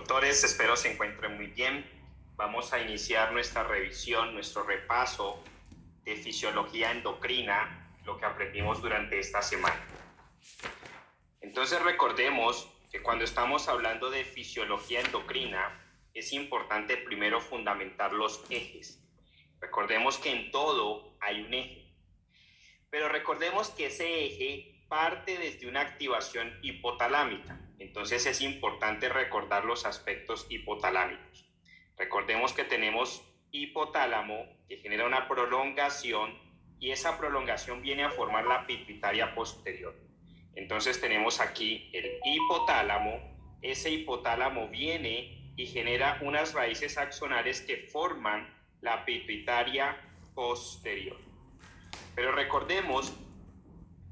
Doctores, espero se encuentren muy bien. Vamos a iniciar nuestra revisión, nuestro repaso de fisiología endocrina, lo que aprendimos durante esta semana. Entonces recordemos que cuando estamos hablando de fisiología endocrina, es importante primero fundamentar los ejes. Recordemos que en todo hay un eje, pero recordemos que ese eje parte desde una activación hipotalámica. Entonces es importante recordar los aspectos hipotalámicos. Recordemos que tenemos hipotálamo que genera una prolongación y esa prolongación viene a formar la pituitaria posterior. Entonces tenemos aquí el hipotálamo, ese hipotálamo viene y genera unas raíces axonales que forman la pituitaria posterior. Pero recordemos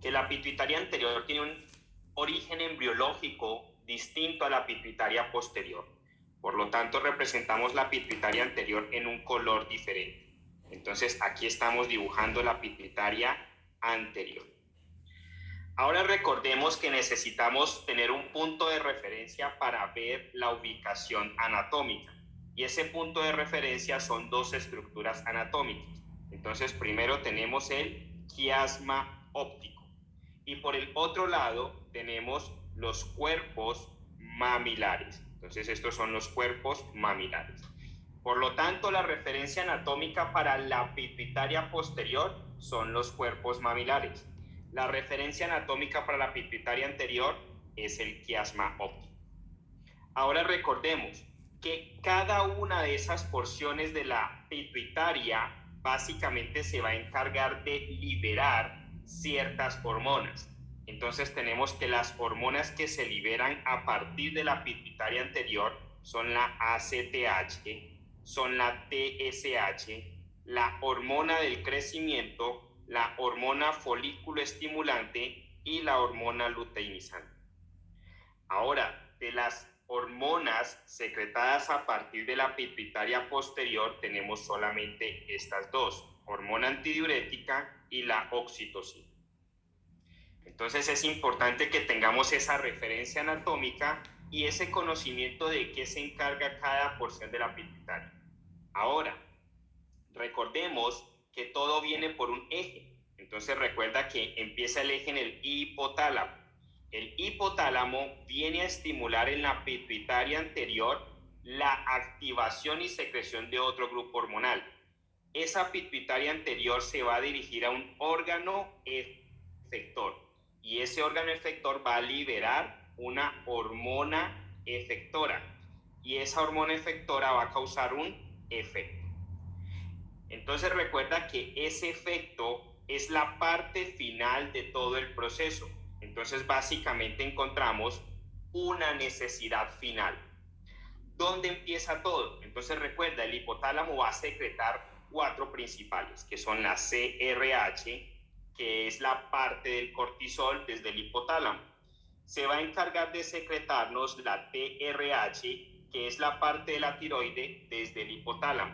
que la pituitaria anterior tiene un origen embriológico distinto a la pituitaria posterior. Por lo tanto, representamos la pituitaria anterior en un color diferente. Entonces, aquí estamos dibujando la pituitaria anterior. Ahora recordemos que necesitamos tener un punto de referencia para ver la ubicación anatómica. Y ese punto de referencia son dos estructuras anatómicas. Entonces, primero tenemos el quiasma óptico. Y por el otro lado tenemos los cuerpos mamilares. Entonces estos son los cuerpos mamilares. Por lo tanto, la referencia anatómica para la pituitaria posterior son los cuerpos mamilares. La referencia anatómica para la pituitaria anterior es el quiasma óptico. Ahora recordemos que cada una de esas porciones de la pituitaria básicamente se va a encargar de liberar ciertas hormonas. Entonces tenemos que las hormonas que se liberan a partir de la pituitaria anterior son la ACTH, son la TSH, la hormona del crecimiento, la hormona folículo estimulante y la hormona luteinizante. Ahora, de las hormonas secretadas a partir de la pituitaria posterior tenemos solamente estas dos, hormona antidiurética y la oxitocina. Entonces es importante que tengamos esa referencia anatómica y ese conocimiento de qué se encarga cada porción de la pituitaria. Ahora, recordemos que todo viene por un eje. Entonces recuerda que empieza el eje en el hipotálamo. El hipotálamo viene a estimular en la pituitaria anterior la activación y secreción de otro grupo hormonal. Esa pituitaria anterior se va a dirigir a un órgano efector y ese órgano efector va a liberar una hormona efectora y esa hormona efectora va a causar un efecto. Entonces recuerda que ese efecto es la parte final de todo el proceso. Entonces básicamente encontramos una necesidad final. ¿Dónde empieza todo? Entonces recuerda, el hipotálamo va a secretar 4 principales, que son la CRH, que es la parte del cortisol desde el hipotálamo. Se va a encargar de secretarnos la TRH, que es la parte de la tiroide desde el hipotálamo.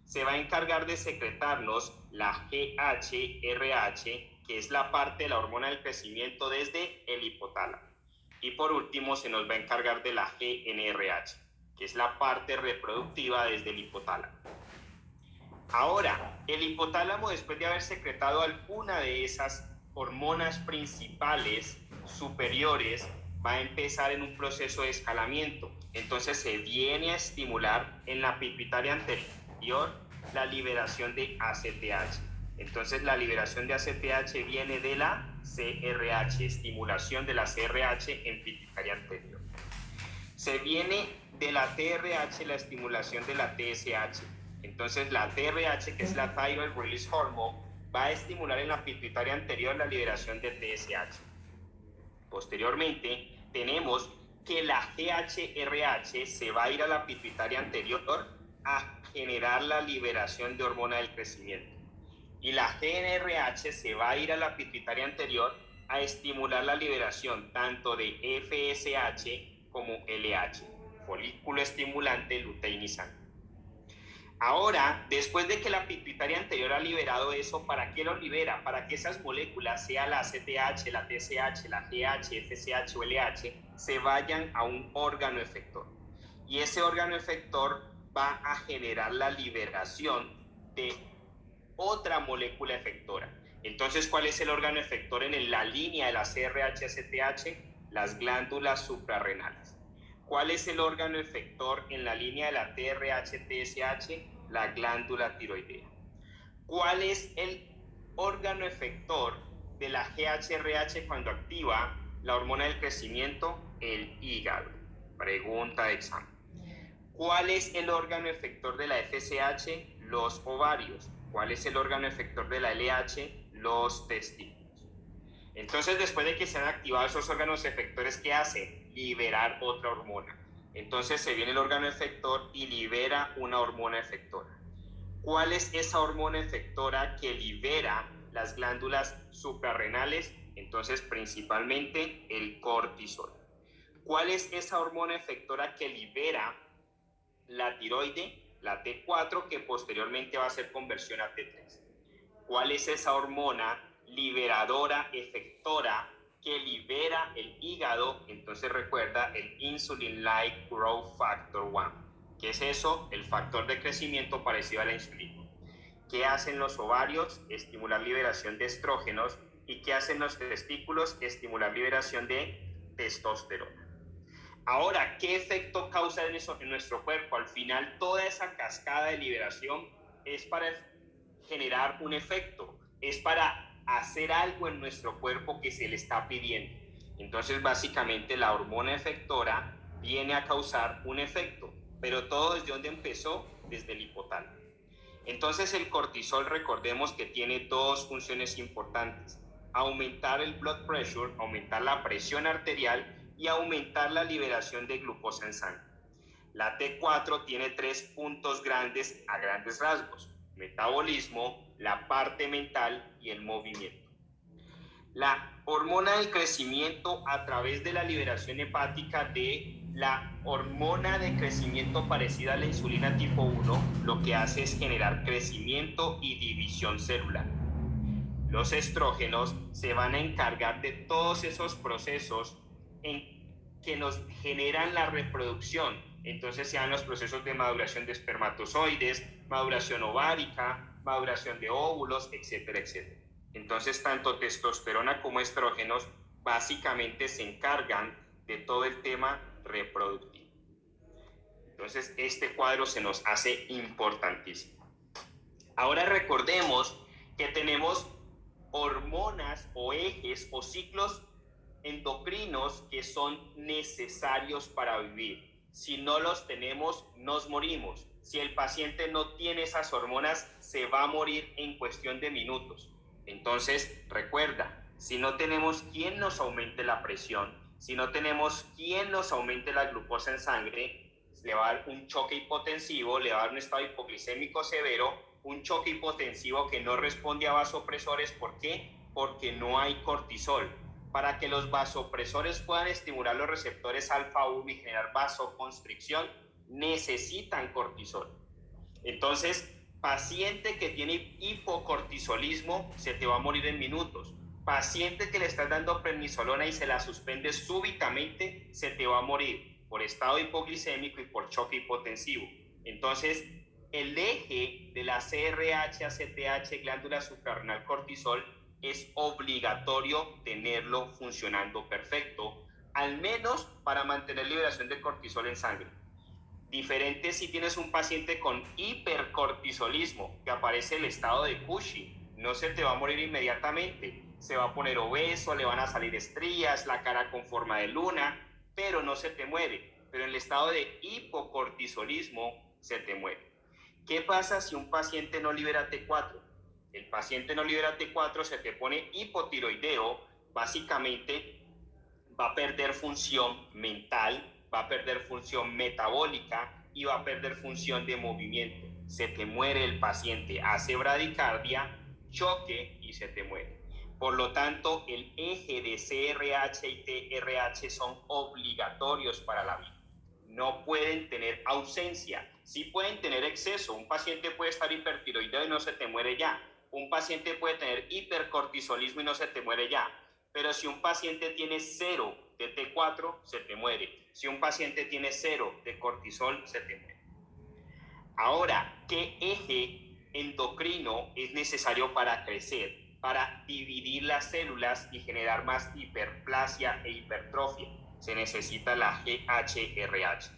Se va a encargar de secretarnos la GHRH, que es la parte de la hormona del crecimiento desde el hipotálamo. Y por último se nos va a encargar de la GNRH, que es la parte reproductiva desde el hipotálamo. Ahora, el hipotálamo, después de haber secretado alguna de esas hormonas principales superiores, va a empezar en un proceso de escalamiento. Entonces se viene a estimular en la pituitaria anterior la liberación de ACTH. Entonces la liberación de ACTH viene de la CRH, estimulación de la CRH en pituitaria anterior. Se viene de la TRH la estimulación de la TSH. Entonces la TRH, que es la Thyroid Release Hormone, va a estimular en la pituitaria anterior la liberación de TSH. Posteriormente tenemos que la GHRH se va a ir a la pituitaria anterior a generar la liberación de hormona del crecimiento. Y la GNRH se va a ir a la pituitaria anterior a estimular la liberación tanto de FSH como LH, folículo estimulante luteinizante. Ahora, después de que la pituitaria anterior ha liberado eso, ¿para qué lo libera? Para que esas moléculas, sea la ACTH, la TSH, la GH, FSH o LH, se vayan a un órgano efector. y ese órgano efector va a generar la liberación de otra molécula efectora. Entonces, ¿cuál es el órgano efector en la línea de la CRH-ACTH? Las glándulas suprarrenales. ¿Cuál es el órgano efector en la línea de la TRH-TSH? La glándula tiroidea. ¿Cuál es el órgano efector de la GHRH cuando activa la hormona del crecimiento? El hígado. Pregunta de examen. ¿Cuál es el órgano efector de la FSH? Los ovarios. ¿Cuál es el órgano efector de la LH? Los testículos. Entonces, después de que se han activado esos órganos efectores, ¿qué hace? Liberar otra hormona. Entonces se viene el órgano efector y libera una hormona efectora. ¿Cuál es esa hormona efectora que libera las glándulas suprarrenales? Entonces, principalmente el cortisol. ¿Cuál es esa hormona efectora que libera la tiroide? La T4, que posteriormente va a hacer conversión a T3. ¿Cuál es esa hormona liberadora, efectora, que libera el hígado? Entonces recuerda el Insulin-like Growth Factor 1. ¿Qué es eso? El factor de crecimiento parecido a la insulina. ¿Qué hacen los ovarios? Estimular liberación de estrógenos. ¿Y qué hacen los testículos? Estimular liberación de testosterona. Ahora, ¿qué efecto causa en nuestro cuerpo? Al final, toda esa cascada de liberación es para generar un efecto, es para hacer algo en nuestro cuerpo que se le está pidiendo. Entonces, básicamente, la hormona efectora viene a causar un efecto, pero todo desde donde empezó, desde el hipotálamo. Entonces, el cortisol, recordemos que tiene dos funciones importantes: aumentar el blood pressure, aumentar la presión arterial, y aumentar la liberación de glucosa en sangre. La T4 tiene 3 puntos grandes a grandes rasgos: metabolismo, la parte mental y el movimiento. La hormona del crecimiento, a través de la liberación hepática de la hormona de crecimiento parecida a la insulina tipo 1, lo que hace es generar crecimiento y división celular. Los estrógenos se van a encargar de todos esos procesos que nos generan la reproducción. Entonces se dan los procesos de maduración de espermatozoides, maduración ovárica, maduración de óvulos, etcétera, etcétera. Entonces, tanto testosterona como estrógenos básicamente se encargan de todo el tema reproductivo. Entonces, este cuadro se nos hace importantísimo. Ahora recordemos que tenemos hormonas o ejes o ciclos endocrinos que son necesarios para vivir. Si no los tenemos, nos morimos. Si el paciente no tiene esas hormonas, se va a morir en cuestión de minutos. Entonces, recuerda, si no tenemos quien nos aumente la presión, si no tenemos quien nos aumente la glucosa en sangre, le va a dar un choque hipotensivo, le va a dar un estado hipoglicémico severo, un choque hipotensivo que no responde a vasopresores. ¿Por qué? Porque no hay cortisol. Para que los vasopresores puedan estimular los receptores alfa 1 y generar vasoconstricción, necesitan cortisol. Entonces, paciente que tiene hipocortisolismo, se te va a morir en minutos. Paciente que le estás dando prednisolona y se la suspende súbitamente, se te va a morir por estado hipoglicémico y por choque hipotensivo. Entonces, el eje de la CRH-ACTH, glándula suprarrenal cortisol, es obligatorio tenerlo funcionando perfecto, al menos para mantener liberación de cortisol en sangre. Diferente si tienes un paciente con hipercortisolismo, que aparece el estado de Cushing. No se te va a morir inmediatamente, se va a poner obeso, le van a salir estrías, la cara con forma de luna, pero no se te muere. Pero en el estado de hipocortisolismo se te muere. ¿Qué pasa si un paciente no libera T4? El paciente no libera T4, se te pone hipotiroideo, básicamente va a perder función mental, va a perder función metabólica y va a perder función de movimiento. Se te muere el paciente, hace bradicardia, choque y se te muere. Por lo tanto, el eje de CRH y TRH son obligatorios para la vida. No pueden tener ausencia. Sí pueden tener exceso. Un paciente puede estar hipertiroideo y no se te muere ya. Un paciente puede tener hipercortisolismo y no se te muere ya. Pero si un paciente tiene 0 de T4, se te muere. Si un paciente tiene 0 de cortisol, se te muere. Ahora, ¿qué eje endocrino es necesario para crecer? Para dividir las células y generar más hiperplasia e hipertrofia. Se necesita la GHRH.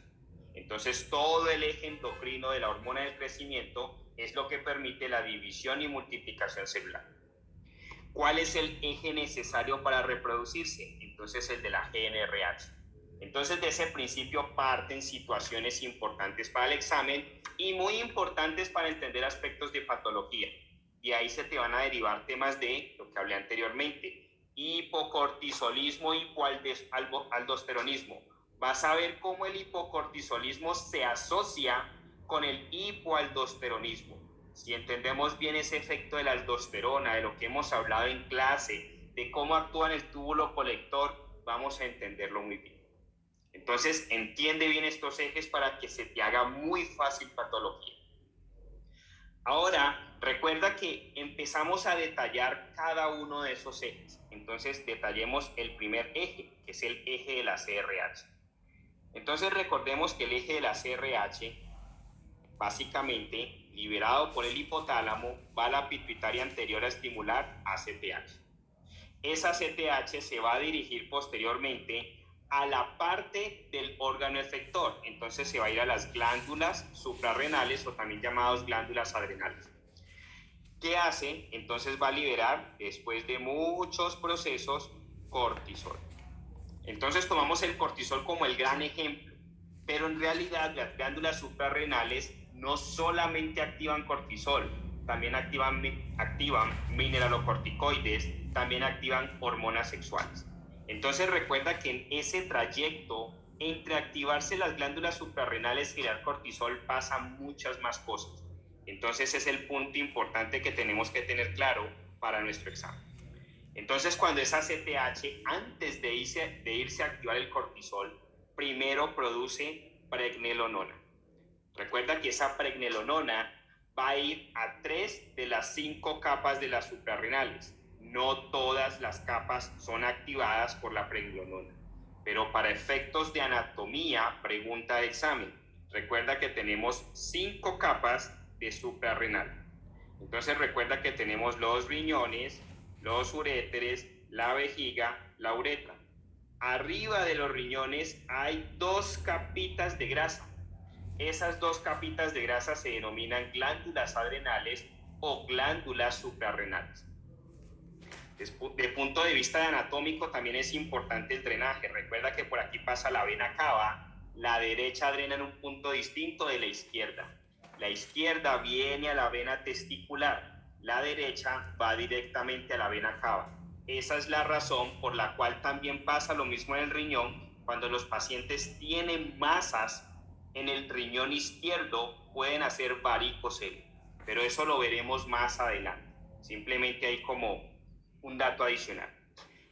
Entonces, todo el eje endocrino de la hormona del crecimiento es lo que permite la división y multiplicación celular. ¿Cuál es el eje necesario para reproducirse? Entonces, el de la GNRH. Entonces, de ese principio parten situaciones importantes para el examen y muy importantes para entender aspectos de patología. Y ahí se te van a derivar temas de lo que hablé anteriormente: hipocortisolismo, hipoaldosteronismo. Vas a ver cómo el hipocortisolismo se asocia con el hipoaldosteronismo. Si entendemos bien ese efecto de la aldosterona, de lo que hemos hablado en clase, de cómo actúa en el túbulo colector, vamos a entenderlo muy bien. Entonces, entiende bien estos ejes para que se te haga muy fácil patología. Ahora, recuerda que empezamos a detallar cada uno de esos ejes. Entonces, detallemos el primer eje, que es el eje de la CRH. Entonces, recordemos que el eje de la CRH, básicamente, liberado por el hipotálamo, va a la pituitaria anterior a estimular ACTH. Esa ACTH se va a dirigir posteriormente a la parte del órgano efector. Entonces se va a ir a las glándulas suprarrenales, o también llamadas glándulas adrenales. ¿Qué hace? Entonces va a liberar, después de muchos procesos, cortisol. Entonces tomamos el cortisol como el gran ejemplo, pero en realidad las glándulas suprarrenales no solamente activan cortisol, también activan mineralocorticoides, también activan hormonas sexuales. Entonces recuerda que en ese trayecto entre activarse las glándulas suprarrenales y dar cortisol pasan muchas más cosas. Entonces es el punto importante que tenemos que tener claro para nuestro examen. Entonces, cuando esa ACTH, antes de irse a activar el cortisol, primero produce pregnenolona. Recuerda que esa pregnenolona va a ir a 3 de las 5 capas de las suprarrenales. No todas las capas son activadas por la pregnenolona, pero para efectos de anatomía, pregunta de examen, recuerda que tenemos 5 capas de suprarrenal. Entonces recuerda que tenemos los riñones, los uréteres, la vejiga, la uretra. Arriba de los riñones hay 2 capitas de grasa. Esas 2 capitas de grasa se denominan glándulas adrenales o glándulas suprarrenales. De punto de vista anatómico también es importante el drenaje. Recuerda que por aquí pasa la vena cava, la derecha drena en un punto distinto de la izquierda. La izquierda viene a la vena testicular, la derecha va directamente a la vena cava. Esa es la razón por la cual también pasa lo mismo en el riñón. Cuando los pacientes tienen masas en el riñón izquierdo, pueden hacer varicocele, pero eso lo veremos más adelante. Simplemente hay como un dato adicional.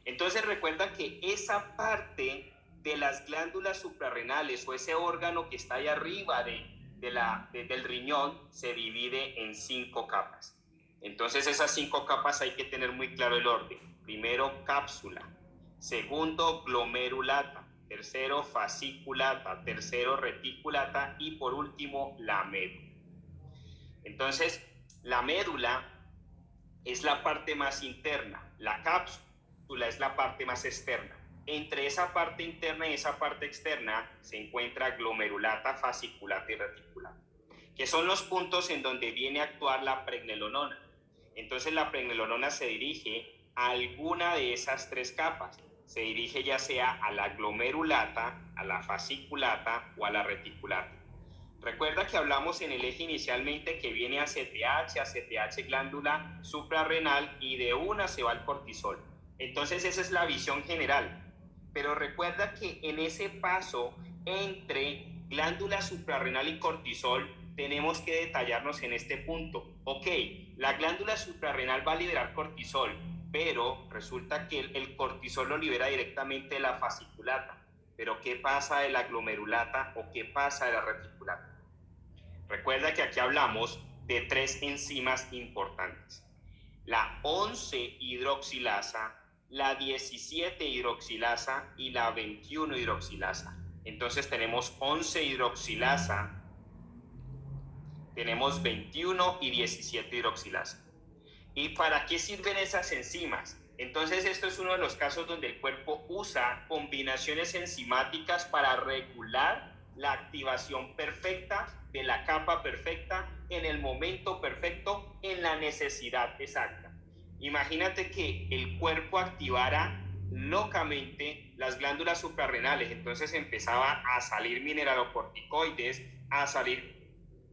Entonces recuerda que esa parte de las glándulas suprarrenales, o ese órgano que está ahí arriba del riñón, se divide en 5 capas. Entonces esas 5 capas hay que tener muy claro el orden. Primero, cápsula. Segundo, glomerulata. Tercero, fasciculata. Tercero, reticulata. Y por último, la médula. Entonces, la médula es la parte más interna, la cápsula es la parte más externa. Entre esa parte interna y esa parte externa se encuentra glomerulata, fasciculata y reticulata, que son los puntos en donde viene a actuar la pregnenolona. Entonces la pregnenolona se dirige a alguna de esas 3 capas. Se dirige ya sea a la glomerulata, a la fasciculata o a la reticulata. Recuerda que hablamos en el eje inicialmente que viene ACTH glándula suprarrenal, y de una se va al cortisol. Entonces esa es la visión general. Pero recuerda que en ese paso entre glándula suprarrenal y cortisol tenemos que detallarnos en este punto. Ok, la glándula suprarrenal va a liberar cortisol, pero resulta que el cortisol lo libera directamente de la fasciculata. Pero ¿qué pasa de la glomerulata o qué pasa de la reticulata? Recuerda que aquí hablamos de 3 enzimas importantes: la 11-hidroxilasa, la 17 hidroxilasa y la 21 hidroxilasa. Entonces tenemos 11 hidroxilasa, tenemos 21 y 17 hidroxilasa. ¿Y para qué sirven esas enzimas? Entonces esto es uno de los casos donde el cuerpo usa combinaciones enzimáticas para regular la activación perfecta de la capa perfecta en el momento perfecto, en la necesidad exacta. Imagínate que el cuerpo activara locamente las glándulas suprarrenales, entonces empezaba a salir mineralocorticoides, a salir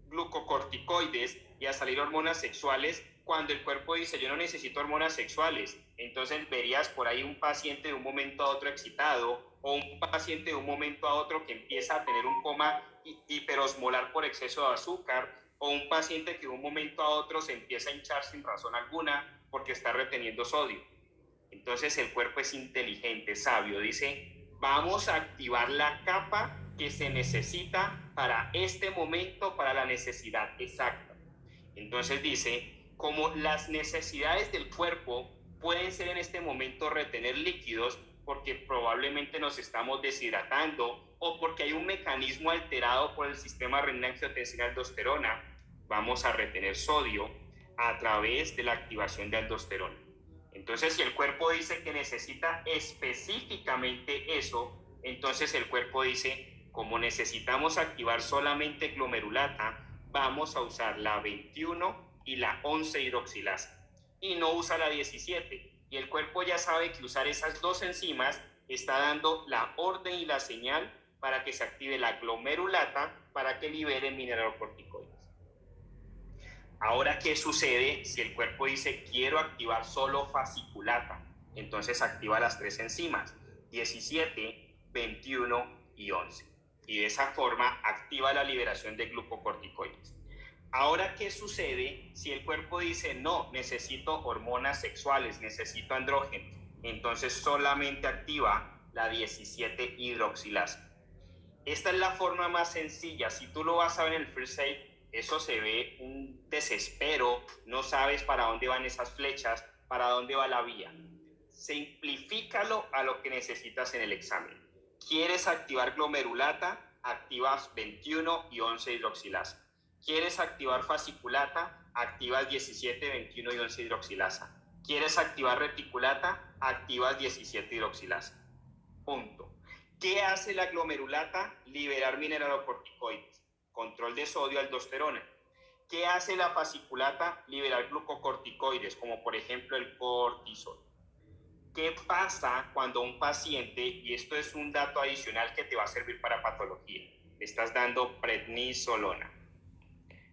glucocorticoides y a salir hormonas sexuales. Cuando el cuerpo dice yo no necesito hormonas sexuales, entonces verías por ahí un paciente de un momento a otro excitado, o un paciente de un momento a otro que empieza a tener un coma hiperosmolar por exceso de azúcar, o un paciente que de un momento a otro se empieza a hinchar sin razón alguna porque está reteniendo sodio. Entonces el cuerpo es inteligente, sabio, dice vamos a activar la capa que se necesita para este momento, para la necesidad exacta. Entonces dice, como las necesidades del cuerpo pueden ser en este momento retener líquidos porque probablemente nos estamos deshidratando o porque hay un mecanismo alterado por el sistema renina-angiotensina-aldosterona, vamos a retener sodio a través de la activación de aldosterona. Entonces, si el cuerpo dice que necesita específicamente eso, entonces el cuerpo dice, como necesitamos activar solamente glomerulata, vamos a usar la 21 y la 11 hidroxilasa y no usa la 17. Y el cuerpo ya sabe que usar esas dos enzimas está dando la orden y la señal para que se active la glomerulata para que libere mineralocorticoides. Ahora, ¿qué sucede si el cuerpo dice quiero activar solo fasciculata? Entonces activa las tres enzimas, 17, 21 y 11. Y de esa forma activa la liberación de glucocorticoides. Ahora, ¿qué sucede si el cuerpo dice no, necesito hormonas sexuales, necesito andrógenos? Entonces solamente activa la 17 hidroxilasa. Esta es la forma más sencilla. Si tú lo vas a ver en el First Aid, eso se ve un desespero, no sabes para dónde van esas flechas, para dónde va la vía. Simplifícalo a lo que necesitas en el examen. ¿Quieres activar glomerulata? Activas 21 y 11 hidroxilasa. ¿Quieres activar fasciculata? Activas 17, 21 y 11 hidroxilasa. ¿Quieres activar reticulata? Activas 17 hidroxilasa. Punto. ¿Qué hace la glomerulata? Liberar mineralocorticoides, control de sodio, aldosterona. ¿Qué hace la fasciculata? Liberar glucocorticoides, como por ejemplo el cortisol. ¿Qué pasa cuando un paciente, y esto es un dato adicional que te va a servir para patología, le estás dando prednisolona?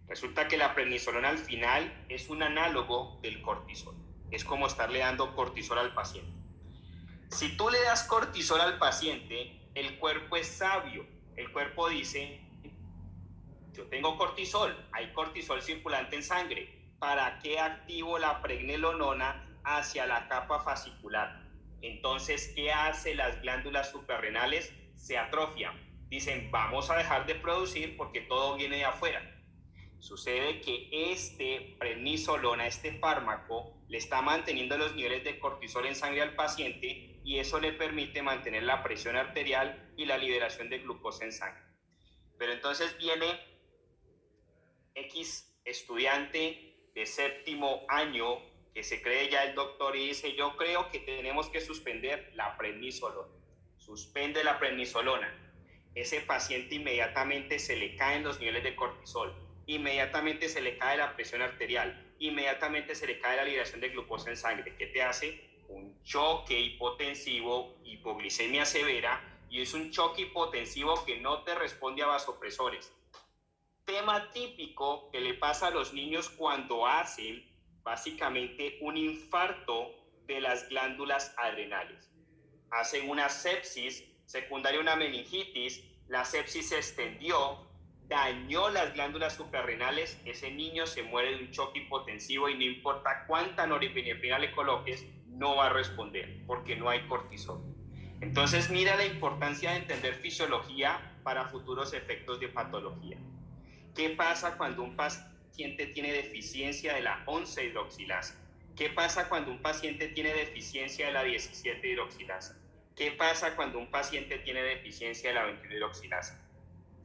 Resulta que la prednisolona al final es un análogo del cortisol. Es como estarle dando cortisol al paciente. Si tú le das cortisol al paciente, el cuerpo es sabio. El cuerpo dice, yo tengo cortisol, hay cortisol circulante en sangre. ¿Para qué activo la pregnenolona hacia la capa fascicular? Entonces, ¿qué hace las glándulas suprarrenales? Se atrofian. Dicen, vamos a dejar de producir porque todo viene de afuera. Sucede que prednisolona, este fármaco, le está manteniendo los niveles de cortisol en sangre al paciente y eso le permite mantener la presión arterial y la liberación de glucosa en sangre. Pero entonces viene X estudiante de séptimo año que se cree ya el doctor y dice, yo creo que tenemos que suspender la prednisolona. Suspende la prednisolona. Ese paciente inmediatamente se le caen los niveles de cortisol, inmediatamente se le cae la presión arterial, inmediatamente se le cae la liberación de glucosa en sangre. ¿Qué te hace? Un choque hipotensivo, hipoglicemia severa, y es un choque hipotensivo que no te responde a vasopresores. Tema típico que le pasa a los niños cuando hacen básicamente un infarto de las glándulas adrenales. Hacen una sepsis secundaria a una meningitis, la sepsis se extendió, dañó las glándulas suprarrenales, ese niño se muere de un choque hipotensivo y no importa cuánta norepinefrina le coloques, no va a responder porque no hay cortisol. Entonces mira la importancia de entender fisiología para futuros efectos de patología. ¿Qué pasa cuando un paciente tiene deficiencia de la 11 hidroxilasa? ¿Qué pasa cuando un paciente tiene deficiencia de la 17-hidroxilasa? ¿Qué pasa cuando un paciente tiene deficiencia de la 21-hidroxilasa?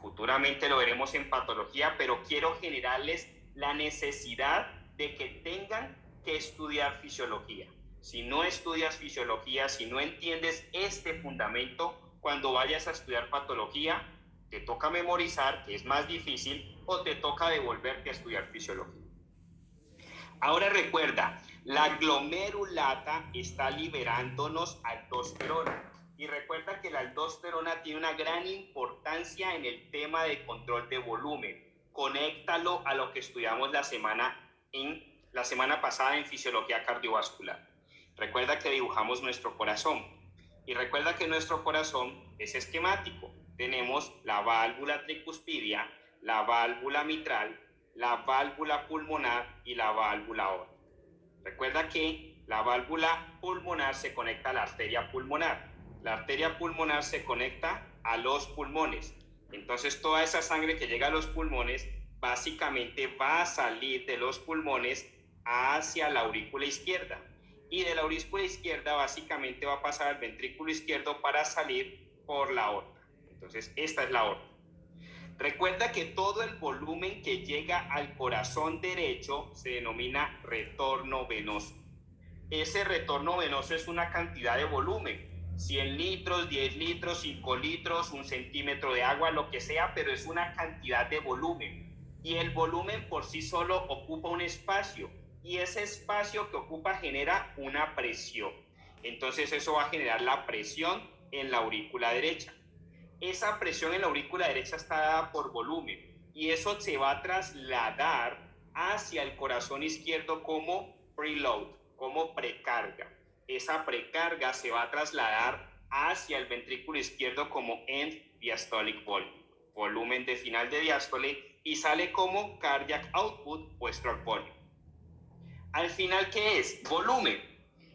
Futuramente lo veremos en patología, pero quiero generarles la necesidad de que tengan que estudiar fisiología. Si no estudias fisiología, si no entiendes este fundamento, cuando vayas a estudiar patología, te toca memorizar, que es más difícil, o te toca devolverte a estudiar fisiología. Ahora recuerda, la glomerulata está liberándonos aldosterona. Y recuerda que la aldosterona tiene una gran importancia en el tema de control de volumen. Conéctalo a lo que estudiamos la semana pasada en fisiología cardiovascular. Recuerda que dibujamos nuestro corazón. Y recuerda que nuestro corazón es esquemático. Tenemos la válvula tricuspidia, la válvula mitral, la válvula pulmonar y la válvula aórtica. Recuerda que la válvula pulmonar se conecta a la arteria pulmonar. La arteria pulmonar se conecta a los pulmones. Entonces toda esa sangre que llega a los pulmones básicamente va a salir de los pulmones hacia la aurícula izquierda. Y de la aurícula izquierda básicamente va a pasar al ventrículo izquierdo para salir por la aorta. Entonces esta es la aorta. Recuerda que todo el volumen que llega al corazón derecho se denomina retorno venoso. Ese retorno venoso es una cantidad de volumen, 100 litros, 10 litros, 5 litros, 1 centímetro de agua, lo que sea, pero es una cantidad de volumen. Y el volumen por sí solo ocupa un espacio, y ese espacio que ocupa genera una presión. Entonces eso va a generar la presión en la aurícula derecha. Esa presión en la aurícula derecha está dada por volumen y eso se va a trasladar hacia el corazón izquierdo como preload, como precarga. Esa precarga se va a trasladar hacia el ventrículo izquierdo como end diastolic volume, volumen de final de diástole, y sale como cardiac output o stroke volume. Al final, ¿qué es? Volumen.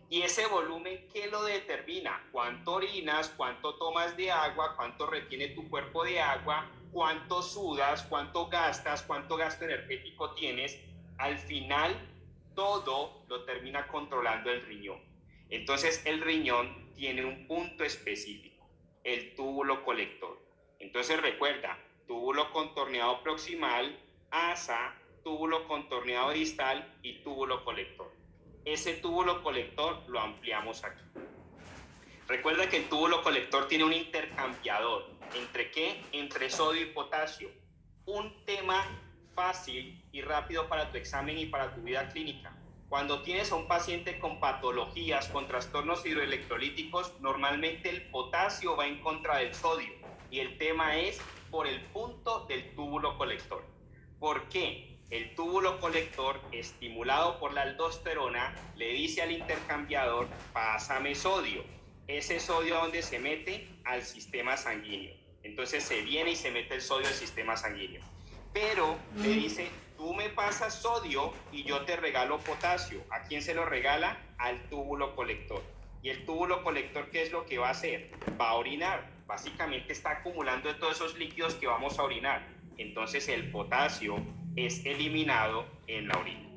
Y ese volumen, ¿qué lo determina? ¿Cuánto orinas? ¿Cuánto tomas de agua? ¿Cuánto retiene tu cuerpo de agua? ¿Cuánto sudas? ¿Cuánto gastas? ¿Cuánto gasto energético tienes? Al final, todo lo termina controlando el riñón. Entonces, el riñón tiene un punto específico, el túbulo colector. Entonces, recuerda, túbulo contorneado proximal, asa, túbulo contorneado distal y túbulo colector. Ese túbulo colector lo ampliamos aquí. Recuerda que el túbulo colector tiene un intercambiador. ¿Entre qué? Entre sodio y potasio. Un tema fácil y rápido para tu examen y para tu vida clínica. Cuando tienes a un paciente con patologías, con trastornos hidroelectrolíticos, normalmente el potasio va en contra del sodio. Y el tema es por el punto del túbulo colector. ¿Por qué? El túbulo colector, estimulado por la aldosterona, le dice al intercambiador, pásame sodio. Ese sodio, ¿a dónde se mete? Al sistema sanguíneo. Entonces se viene y se mete el sodio al sistema sanguíneo. Pero le dice, tú me pasas sodio y yo te regalo potasio. ¿A quién se lo regala? Al túbulo colector. ¿Y el túbulo colector qué es lo que va a hacer? Va a orinar. Básicamente está acumulando todos esos líquidos que vamos a orinar. Entonces el potasio es eliminado en la orina.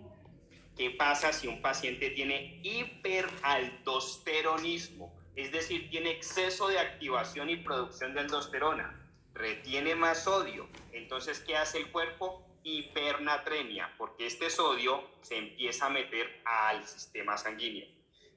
¿Qué pasa si un paciente tiene hiperaldosteronismo? Es decir, tiene exceso de activación y producción de aldosterona. Retiene más sodio. Entonces, ¿qué hace el cuerpo? Hipernatremia, porque este sodio se empieza a meter al sistema sanguíneo.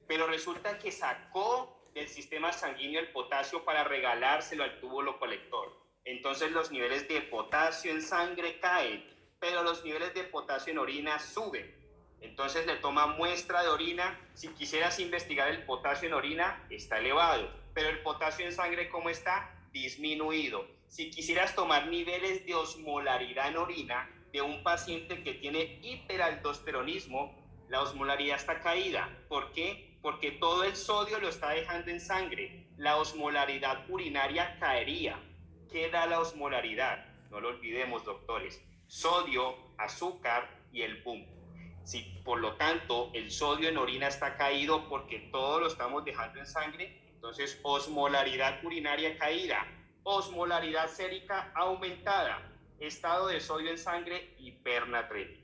Pero resulta que sacó del sistema sanguíneo el potasio para regalárselo al túbulo colector. Entonces los niveles de potasio en sangre caen, pero los niveles de potasio en orina suben. Entonces le toma muestra de orina. Si quisieras investigar el potasio en orina, está elevado, pero el potasio en sangre, ¿cómo está? Disminuido. Si quisieras tomar niveles de osmolaridad en orina de un paciente que tiene hiperaldosteronismo, la osmolaridad está caída. ¿Por qué? Porque todo el sodio lo está dejando en sangre. La osmolaridad urinaria caería. ¿Qué da la osmolaridad? No lo olvidemos, doctores. Sodio, azúcar y el boom. Si por lo tanto el sodio en orina está caído porque todo lo estamos dejando en sangre, entonces osmolaridad urinaria caída, osmolaridad sérica aumentada, estado de sodio en sangre hipernatremia.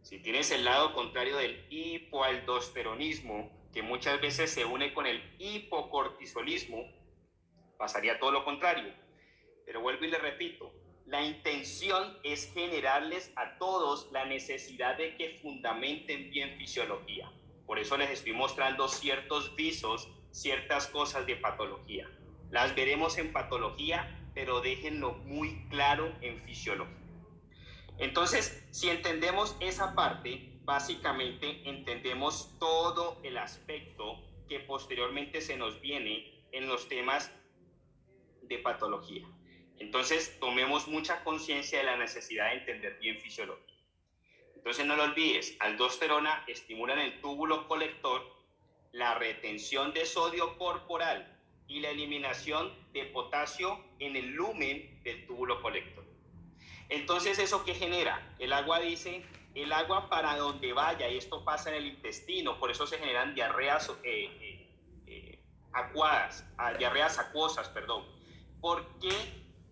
Si tienes el lado contrario del hipoaldosteronismo, que muchas veces se une con el hipocortisolismo, pasaría todo lo contrario. Pero vuelvo y le repito, la intención es generarles a todos la necesidad de que fundamenten bien fisiología. Por eso les estoy mostrando ciertos visos, ciertas cosas de patología. Las veremos en patología, pero déjenlo muy claro en fisiología. Entonces, si entendemos esa parte, básicamente entendemos todo el aspecto que posteriormente se nos viene en los temas de patología. Entonces, tomemos mucha conciencia de la necesidad de entender bien fisiología. Entonces, no lo olvides, aldosterona estimula en el túbulo colector la retención de sodio corporal y la eliminación de potasio en el lumen del túbulo colector. Entonces, ¿eso qué genera? El agua dice, el agua para donde vaya, y esto pasa en el intestino, por eso se generan diarreas diarreas acuosas, perdón. Porque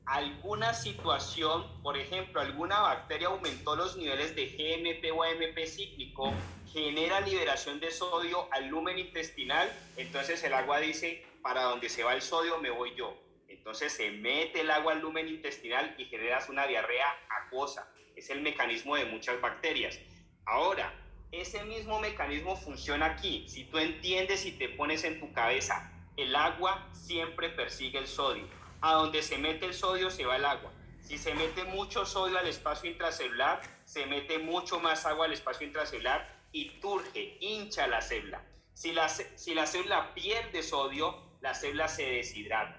alguna situación, por ejemplo, alguna bacteria aumentó los niveles de GMP o AMP cíclico, genera liberación de sodio al lumen intestinal, entonces el agua dice, para donde se va el sodio me voy yo. Entonces se mete el agua al lumen intestinal y generas una diarrea acuosa. Es el mecanismo de muchas bacterias. Ahora, ese mismo mecanismo funciona aquí. Si tú entiendes y te pones en tu cabeza, el agua siempre persigue el sodio. A donde se mete el sodio se va el agua. Si se mete mucho sodio al espacio intracelular, se mete mucho más agua al espacio intracelular y turge, hincha la célula. Si la célula pierde sodio, la célula se deshidrata.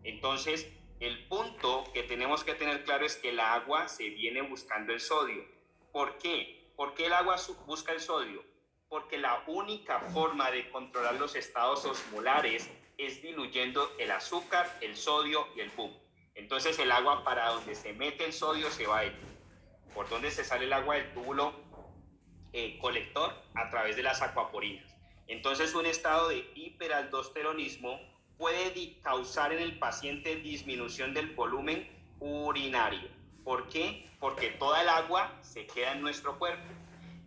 Entonces, el punto que tenemos que tener claro es que el agua se viene buscando el sodio. ¿Por qué? ¿Por qué el agua busca el sodio? Porque la única forma de controlar los estados osmolares es diluyendo el azúcar, el sodio y el PUM. Entonces el agua para donde se mete el sodio se va a ir. ¿Por dónde se sale el agua del túbulo colector? A través de las acuaporinas. Entonces un estado de hiperaldosteronismo puede causar en el paciente disminución del volumen urinario. ¿Por qué? Porque toda el agua se queda en nuestro cuerpo.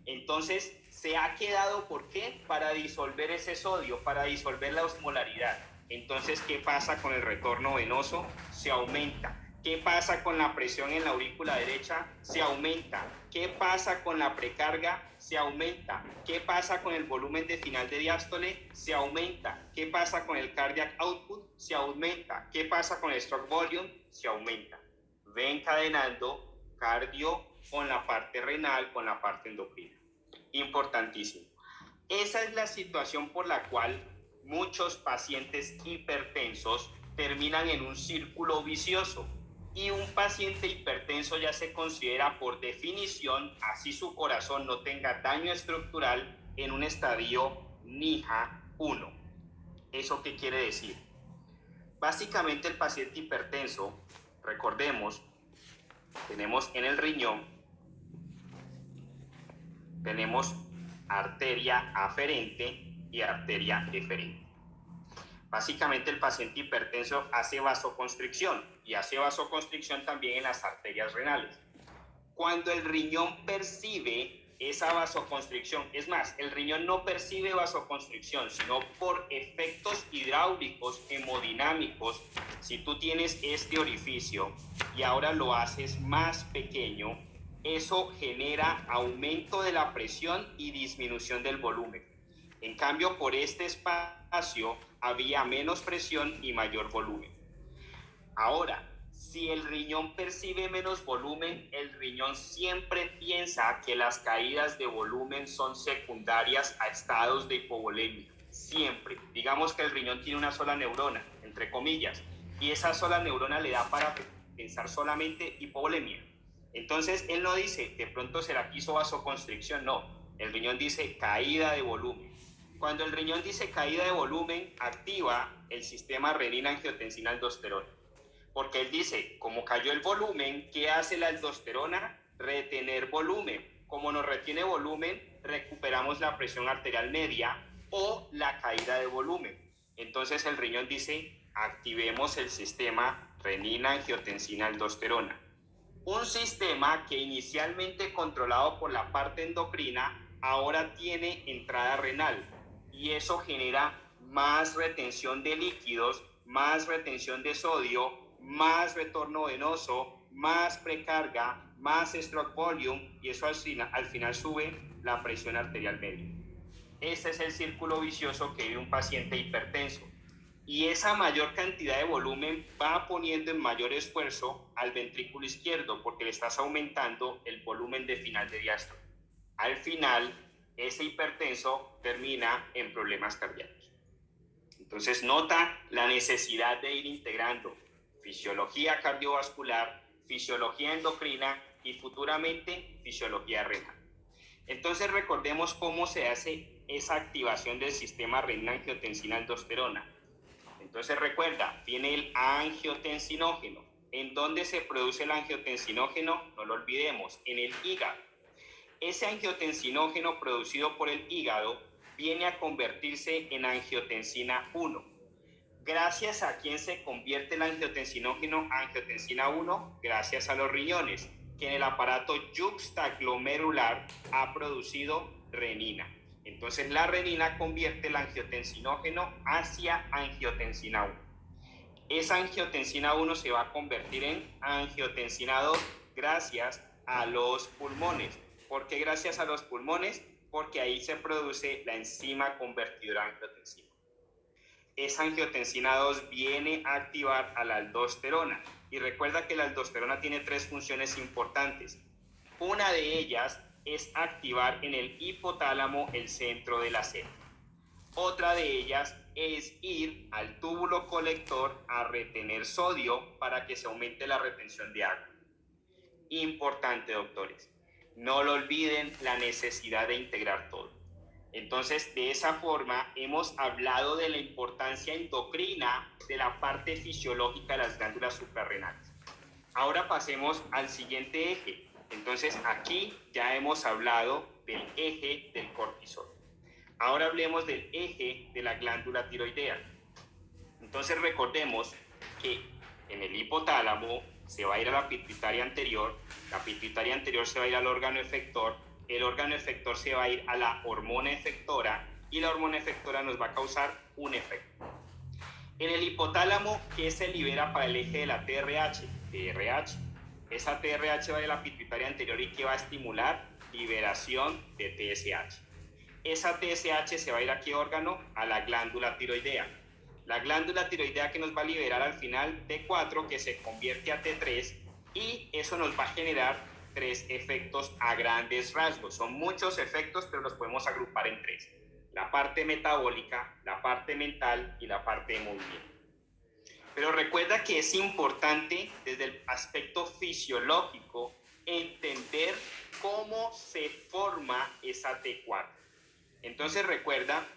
Entonces, se ha quedado, ¿por qué? Para disolver ese sodio, para disolver la osmolaridad. Entonces, ¿qué pasa con el retorno venoso? Se aumenta. ¿Qué pasa con la presión en la aurícula derecha? Se aumenta. ¿Qué pasa con la precarga? Se aumenta. ¿Qué pasa con el volumen de final de diástole? Se aumenta. ¿Qué pasa con el cardiac output? Se aumenta. ¿Qué pasa con el stroke volume? Se aumenta. Ve encadenando cardio con la parte renal, con la parte endocrina. Importantísimo. Esa es la situación por la cual muchos pacientes hipertensos terminan en un círculo vicioso. Y un paciente hipertenso ya se considera por definición, así su corazón no tenga daño estructural, en un estadio NIHA 1. ¿Eso qué quiere decir? Básicamente el paciente hipertenso, recordemos, tenemos en el riñón, tenemos arteria aferente y arteria eferente. Básicamente el paciente hipertenso hace vasoconstricción y hace vasoconstricción también en las arterias renales. Cuando el riñón percibe esa vasoconstricción, es más, el riñón no percibe vasoconstricción, sino por efectos hidráulicos, hemodinámicos. Si tú tienes este orificio y ahora lo haces más pequeño, eso genera aumento de la presión y disminución del volumen. En cambio, por este espacio había menos presión y mayor volumen. Ahora, si el riñón percibe menos volumen, el riñón siempre piensa que las caídas de volumen son secundarias a estados de hipovolemia. Siempre. Digamos que el riñón tiene una sola neurona, entre comillas, y esa sola neurona le da para pensar solamente hipovolemia. Entonces, él no dice, de pronto será que hizo vasoconstricción, no. El riñón dice caída de volumen. Cuando el riñón dice caída de volumen, activa el sistema renina-angiotensina-aldosterona. Porque él dice, como cayó el volumen, ¿qué hace la aldosterona? Retener volumen. Como nos retiene volumen, recuperamos la presión arterial media o la caída de volumen. Entonces el riñón dice, activemos el sistema renina-angiotensina-aldosterona. Un sistema que inicialmente controlado por la parte endocrina, ahora tiene entrada renal y eso genera más retención de líquidos, más retención de sodio, más retorno venoso, más precarga, más stroke volume y eso al final sube la presión arterial media. Este es el círculo vicioso que vive un paciente hipertenso. Y esa mayor cantidad de volumen va poniendo en mayor esfuerzo al ventrículo izquierdo porque le estás aumentando el volumen de final de diástole. Al final, ese hipertenso termina en problemas cardíacos. Entonces, nota la necesidad de ir integrando fisiología cardiovascular, fisiología endocrina y futuramente fisiología renal. Entonces, recordemos cómo se hace esa activación del sistema renina-angiotensina-aldosterona. Entonces recuerda, viene el angiotensinógeno. ¿En dónde se produce el angiotensinógeno? No lo olvidemos, en el hígado. Ese angiotensinógeno producido por el hígado viene a convertirse en angiotensina 1. ¿Gracias a quién se convierte el angiotensinógeno a angiotensina 1? Gracias a los riñones, que en el aparato yuxtaglomerular ha producido renina. Entonces la renina convierte el angiotensinógeno hacia angiotensina 1. Esa angiotensina 1 se va a convertir en angiotensina 2 gracias a los pulmones. ¿Por qué gracias a los pulmones? Porque ahí se produce la enzima convertidora de angiotensina. Esa angiotensina 2 viene a activar a la aldosterona. Y recuerda que la aldosterona tiene 3 funciones importantes. Una de ellas es activar en el hipotálamo el centro de la célula. Otra de ellas es ir al túbulo colector a retener sodio para que se aumente la retención de agua. Importante, doctores. No lo olviden, la necesidad de integrar todo. Entonces, de esa forma, hemos hablado de la importancia endocrina de la parte fisiológica de las glándulas suprarrenales. Ahora pasemos al siguiente eje. Entonces, aquí ya hemos hablado del eje del cortisol. Ahora hablemos del eje de la glándula tiroidea. Entonces, recordemos que en el hipotálamo se va a ir a la pituitaria anterior se va a ir al órgano efector, el órgano efector se va a ir a la hormona efectora y la hormona efectora nos va a causar un efecto. En el hipotálamo, ¿qué se libera para el eje de la TRH? TRH. Esa TRH va de la pituitaria anterior y que va a estimular liberación de TSH. Esa TSH se va a ir a qué órgano? A la glándula tiroidea. La glándula tiroidea que nos va a liberar al final T4 que se convierte a T3 y eso nos va a generar 3 efectos a grandes rasgos. Son muchos efectos, pero los podemos agrupar en 3. La parte metabólica, la parte mental y la parte de movimiento. Pero recuerda que es importante desde el aspecto fisiológico entender cómo se forma esa T4. Entonces recuerda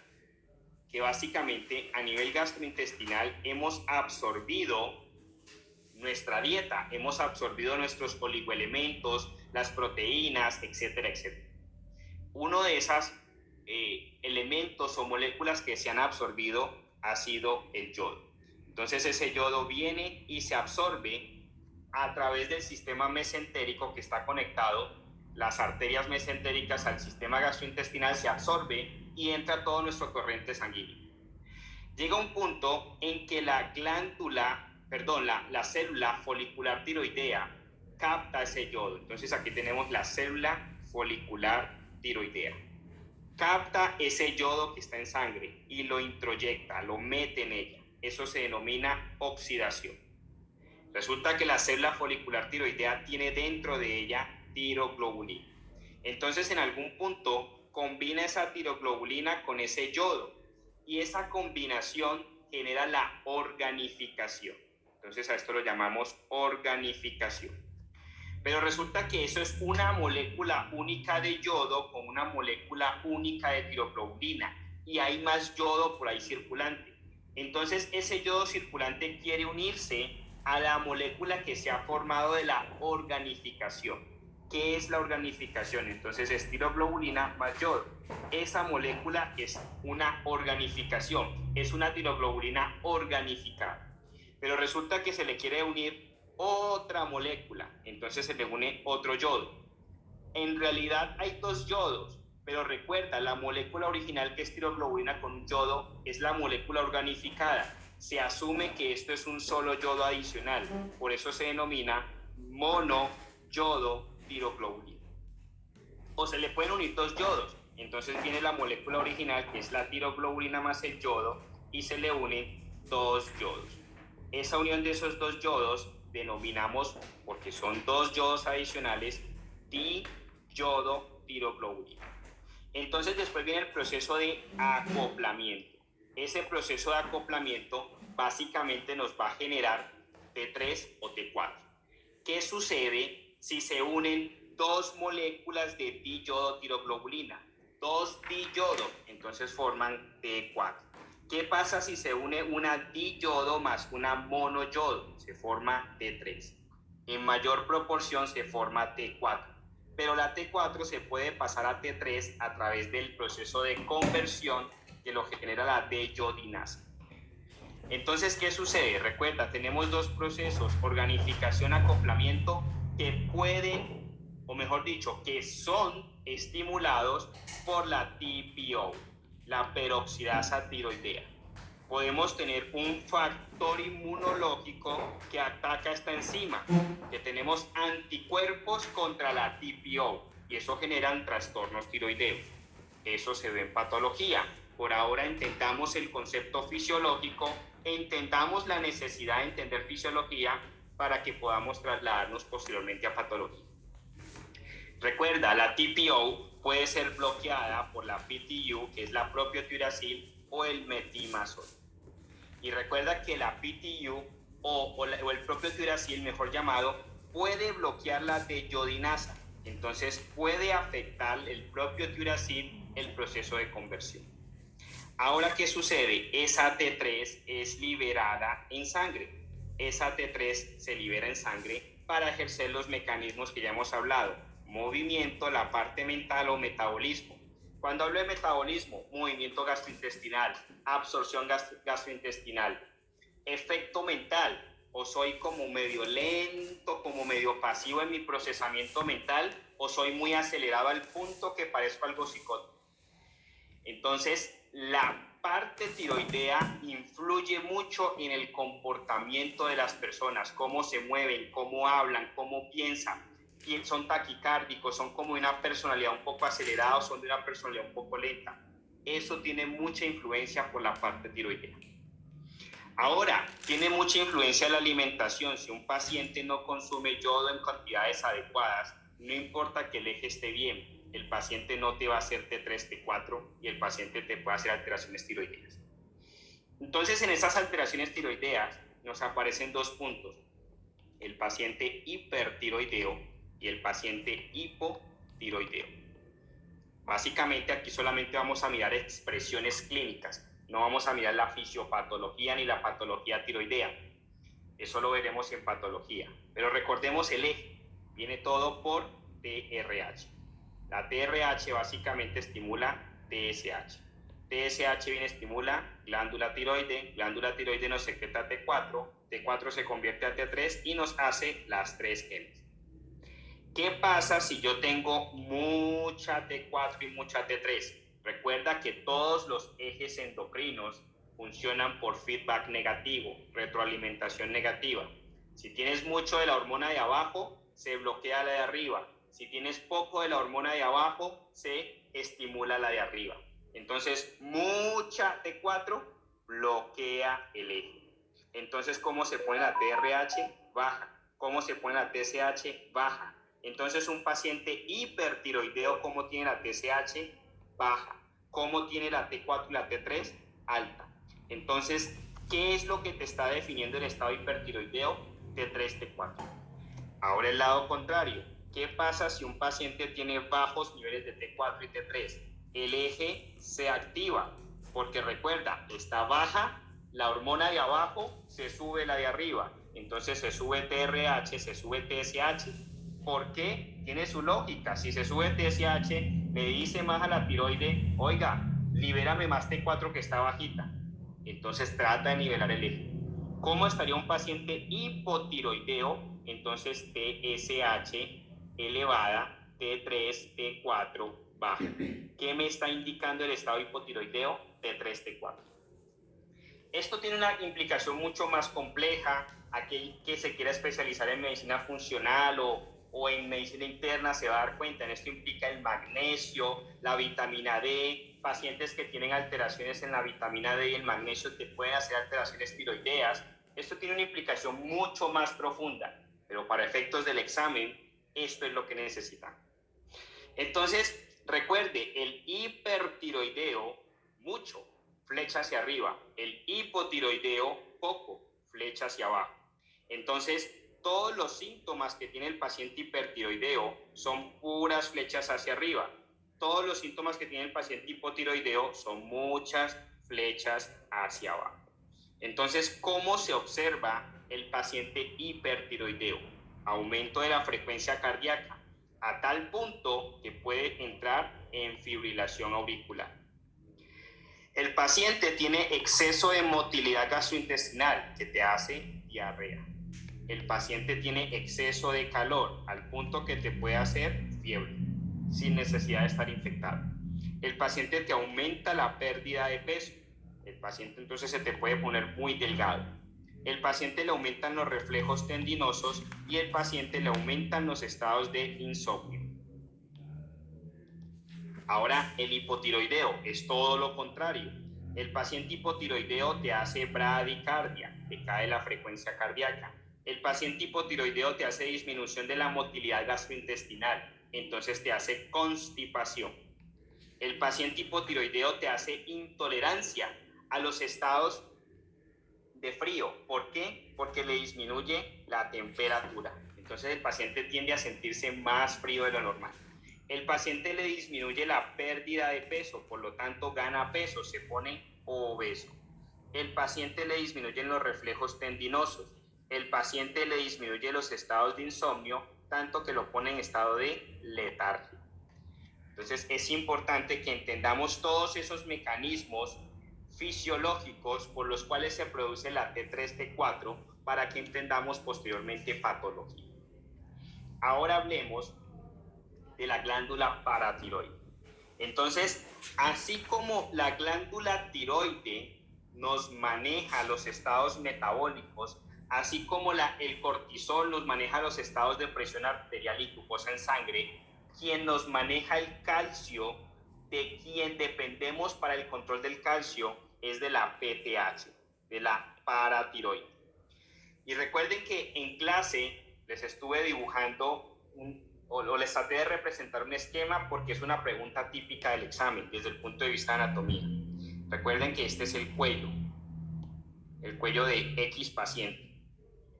que básicamente a nivel gastrointestinal hemos absorbido nuestra dieta, hemos absorbido nuestros oligoelementos, las proteínas, etcétera, etcétera. Uno de esos elementos o moléculas que se han absorbido ha sido el yodo. Entonces ese yodo viene y se absorbe a través del sistema mesentérico que está conectado, las arterias mesentéricas al sistema gastrointestinal, se absorbe y entra a todo nuestro torrente sanguíneo. Llega un punto en que la célula folicular tiroidea capta ese yodo. Entonces aquí tenemos la célula folicular tiroidea. Capta ese yodo que está en sangre y lo introyecta, lo mete en ella. Eso se denomina oxidación. Resulta que la célula folicular tiroidea tiene dentro de ella tiroglobulina. Entonces en algún punto combina esa tiroglobulina con ese yodo y esa combinación genera la organificación. Entonces a esto lo llamamos organificación. Pero resulta que eso es una molécula única de yodo con una molécula única de tiroglobulina y hay más yodo por ahí circulante. Entonces ese yodo circulante quiere unirse a la molécula que se ha formado de la organificación. ¿Qué es la organificación? Entonces es tiroglobulina más yodo. Esa molécula es una organificación, es una tiroglobulina organificada. Pero resulta que se le quiere unir otra molécula, entonces se le une otro yodo. En realidad hay dos yodos, pero recuerda, la molécula original que es tiroglobulina con un yodo es la molécula organificada. Se asume que esto es un solo yodo adicional, por eso se denomina monoyodo tiroglobulina. O se le pueden unir dos yodos, entonces viene la molécula original que es la tiroglobulina más el yodo y se le unen dos yodos. Esa unión de esos dos yodos denominamos, porque son dos yodos adicionales, diyodo tiroglobulina. Entonces después viene el proceso de acoplamiento. Ese proceso de acoplamiento básicamente nos va a generar T3 o T4. ¿Qué sucede si se unen dos moléculas de diyodo tiroglobulina? Dos diyodo, entonces forman T4. ¿Qué pasa si se une una diyodo más una monoyodo? Se forma T3. En mayor proporción se forma T4. Pero la T4 se puede pasar a T3 a través del proceso de conversión que lo genera la deyodinasa. Entonces, ¿qué sucede? Recuerda, tenemos dos procesos, organificación, acoplamiento, que pueden, o mejor dicho, que son estimulados por la TPO, la peroxidasa tiroidea. Podemos tener un factor inmunológico que ataca esta enzima, que tenemos anticuerpos contra la TPO, y eso genera trastornos tiroideos. Eso se ve en patología. Por ahora intentamos el concepto fisiológico e intentamos la necesidad de entender fisiología para que podamos trasladarnos posteriormente a patología. Recuerda, la TPO puede ser bloqueada por la PTU, que es la propiotiuracil, o el metimazol. Y recuerda que la PTU o el propiotiuracil, mejor llamado, puede bloquear la deyodinasa. Entonces puede afectar el propiotiuracil el proceso de conversión. Ahora, ¿qué sucede? Esa T3 es liberada en sangre. Esa T3 se libera en sangre para ejercer los mecanismos que ya hemos hablado. Movimiento, la parte mental o metabolismo. Cuando hablo de metabolismo, movimiento gastrointestinal, absorción gastrointestinal. Efecto mental, o soy como medio lento, como medio pasivo en mi procesamiento mental, o soy muy acelerado al punto que parezco algo psicótico. Entonces, la parte tiroidea influye mucho en el comportamiento de las personas, cómo se mueven, cómo hablan, cómo piensan. Son taquicárdicos, son como de una personalidad un poco acelerada o son de una personalidad un poco lenta. Eso tiene mucha influencia por la parte tiroidea. Ahora, tiene mucha influencia la alimentación. Si un paciente no consume yodo en cantidades adecuadas, no importa que el eje esté bien, el paciente no te va a hacer T3, T4 y el paciente te puede hacer alteraciones tiroideas. Entonces, en esas alteraciones tiroideas nos aparecen dos puntos: el paciente hipertiroideo y el paciente hipotiroideo. Básicamente aquí solamente vamos a mirar expresiones clínicas, no vamos a mirar la fisiopatología ni la patología tiroidea. Eso lo veremos en patología. Pero recordemos el eje, viene todo por TRH. La TRH básicamente estimula TSH. TSH estimula glándula tiroide nos secreta T4, T4 se convierte a T3 y nos hace las 3 M's. ¿Qué pasa si yo tengo mucha T4 y mucha T3? Recuerda que todos los ejes endocrinos funcionan por feedback negativo, retroalimentación negativa. Si tienes mucho de la hormona de abajo, se bloquea la de arriba. Si tienes poco de la hormona de abajo, se estimula la de arriba. Entonces, mucha T4 bloquea el eje. Entonces, ¿cómo se pone la TRH? Baja. ¿Cómo se pone la TSH? Baja. Entonces, un paciente hipertiroideo, ¿cómo tiene la TSH? Baja. ¿Cómo tiene la T4 y la T3? Alta. Entonces, ¿qué es lo que te está definiendo el estado hipertiroideo? T3, T4. Ahora el lado contrario. ¿Qué pasa si un paciente tiene bajos niveles de T4 y T3? El eje se activa, porque recuerda, está baja la hormona de abajo, se sube la de arriba. Entonces se sube TRH, se sube TSH. ¿Por qué? Tiene su lógica. Si se sube TSH, le dice más a la tiroide: oiga, libérame más T4 que está bajita. Entonces trata de nivelar el eje. ¿Cómo estaría un paciente hipotiroideo? Entonces TSH elevada, T3, T4 baja. ¿Qué me está indicando el estado hipotiroideo? T3, T4. Esto tiene una implicación mucho más compleja. Aquel que se quiera especializar en medicina funcional o en medicina interna se va a dar cuenta. En esto implica el magnesio, la vitamina D. Pacientes que tienen alteraciones en la vitamina D y el magnesio te pueden hacer alteraciones tiroideas. Esto tiene una implicación mucho más profunda, pero para efectos del examen, esto es lo que necesitan. Entonces, recuerde, el hipertiroideo, mucho, flecha hacia arriba. El hipotiroideo, poco, flecha hacia abajo. Entonces, todos los síntomas que tiene el paciente hipertiroideo son puras flechas hacia arriba. Todos los síntomas que tiene el paciente hipotiroideo son muchas flechas hacia abajo. Entonces, ¿cómo se observa el paciente hipertiroideo? Aumento de la frecuencia cardíaca a tal punto que puede entrar en fibrilación auricular. El paciente tiene exceso de motilidad gastrointestinal que te hace diarrea. El paciente tiene exceso de calor al punto que te puede hacer fiebre sin necesidad de estar infectado. El paciente te aumenta la pérdida de peso. El paciente entonces se te puede poner muy delgado. El paciente le aumentan los reflejos tendinosos y el paciente le aumentan los estados de insomnio. Ahora, el hipotiroideo es todo lo contrario. El paciente hipotiroideo te hace bradicardia, te cae la frecuencia cardíaca. El paciente hipotiroideo te hace disminución de la motilidad gastrointestinal, entonces te hace constipación. El paciente hipotiroideo te hace intolerancia a los estados de frío. ¿Por qué? Porque le disminuye la temperatura. Entonces el paciente tiende a sentirse más frío de lo normal. El paciente le disminuye la pérdida de peso, por lo tanto gana peso, se pone obeso. El paciente le disminuyen los reflejos tendinosos. El paciente le disminuye los estados de insomnio, tanto que lo pone en estado de letargia. Entonces es importante que entendamos todos esos mecanismos fisiológicos por los cuales se produce la T3, T4 para que entendamos posteriormente patología. Ahora hablemos de la glándula paratiroide. Entonces, así como la glándula tiroide nos maneja los estados metabólicos, así como el cortisol nos maneja los estados de presión arterial y glucosa en sangre, quien nos maneja el calcio, de quien dependemos para el control del calcio, es de la PTH, de la paratiroide. Y recuerden que en clase les estuve dibujando o les traté de representar un esquema porque es una pregunta típica del examen desde el punto de vista de anatomía. Recuerden que este es el cuello de X paciente.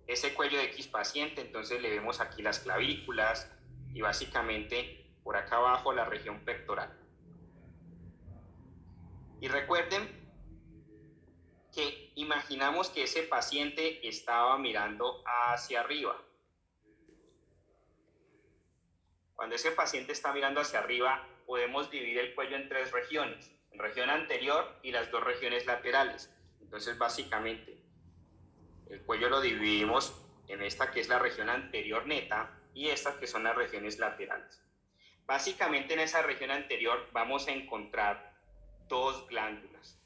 Ese cuello de X paciente, entonces le vemos aquí las clavículas y básicamente por acá abajo la región pectoral. Y recuerden que imaginamos que ese paciente estaba mirando hacia arriba. Cuando ese paciente está mirando hacia arriba, podemos dividir el cuello en tres regiones, en región anterior y las dos regiones laterales. Entonces, básicamente, el cuello lo dividimos en esta que es la región anterior neta y estas que son las regiones laterales. Básicamente, en esa región anterior vamos a encontrar dos glándulas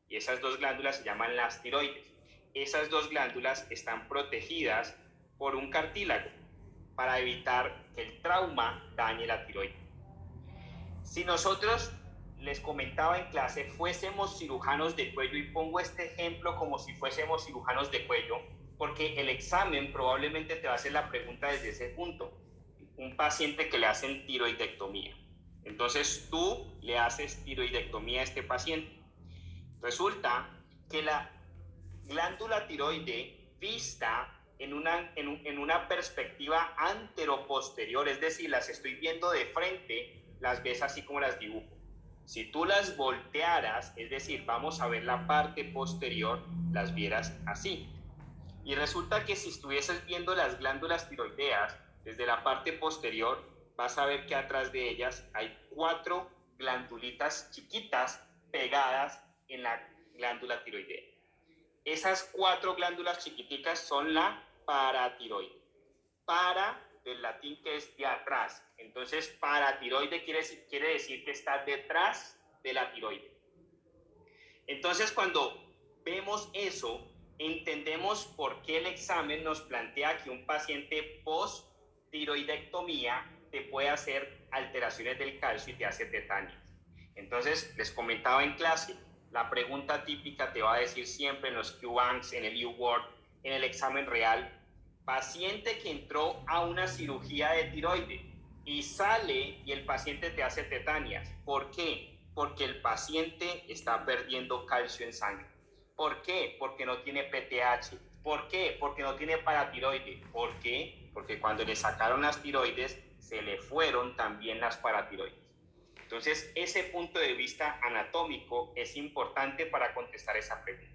y esas dos glándulas se llaman las tiroides. Esas dos glándulas están protegidas por un cartílago para evitar que el trauma dañe la tiroides. Si nosotros, les comentaba en clase, fuésemos cirujanos de cuello, y pongo este ejemplo como si fuésemos cirujanos de cuello, porque el examen probablemente te va a hacer la pregunta desde ese punto. Un paciente que le hacen tiroidectomía. Entonces tú le haces tiroidectomía a este paciente. Resulta que la glándula tiroide vista en una perspectiva anteroposterior, es decir, las estoy viendo de frente, las ves así como las dibujo. Si tú las voltearas, es decir, vamos a ver la parte posterior, las vieras así. Y resulta que si estuvieses viendo las glándulas tiroideas desde la parte posterior, vas a ver que atrás de ellas hay 4 glandulitas chiquitas pegadas en la glándula tiroidea. Esas 4 glándulas chiquiticas son la paratiroide. Para, del latín que es de atrás. Entonces, paratiroide quiere decir que está detrás de la tiroide. Entonces, cuando vemos eso, entendemos por qué el examen nos plantea que un paciente post-tiroidectomía te puede hacer alteraciones del calcio y te hace tetanias. Entonces, les comentaba en clase, la pregunta típica te va a decir siempre en los Q-Banks, en el U-Word, en el examen real, paciente que entró a una cirugía de tiroide y sale y el paciente te hace tetanias. ¿Por qué? Porque el paciente está perdiendo calcio en sangre. ¿Por qué? Porque no tiene PTH. ¿Por qué? Porque no tiene paratiroide. ¿Por qué? Porque cuando le sacaron las tiroides, se le fueron también las paratiroides. Entonces, ese punto de vista anatómico es importante para contestar esa pregunta.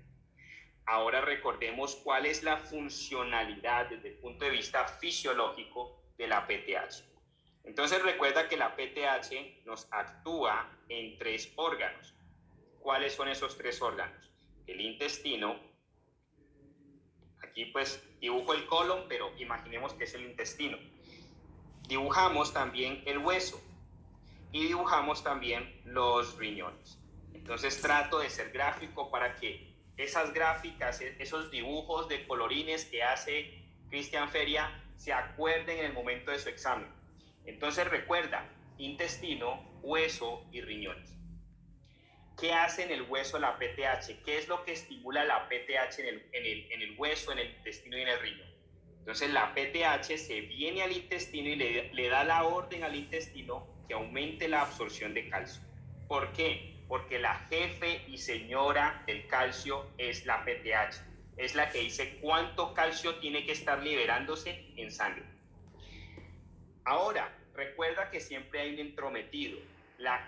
Ahora recordemos cuál es la funcionalidad desde el punto de vista fisiológico de la PTH. Entonces recuerda que la PTH nos actúa en 3 órganos. ¿Cuáles son esos 3 órganos? El intestino, aquí pues dibujo el colon, pero imaginemos que es el intestino. Dibujamos también el hueso y dibujamos también los riñones. Entonces trato de ser gráfico para que esas gráficas, esos dibujos de colorines que hace Cristian Feria se acuerden en el momento de su examen. Entonces recuerda, intestino, hueso y riñones. ¿Qué hace en el hueso la PTH? ¿Qué es lo que estimula la PTH en el hueso, en el intestino y en el riñón? Entonces la PTH se viene al intestino y le da la orden al intestino que aumente la absorción de calcio. ¿Por qué? Porque la jefe y señora del calcio es la PTH. Es la que dice cuánto calcio tiene que estar liberándose en sangre. Ahora, recuerda que siempre hay un entrometido. La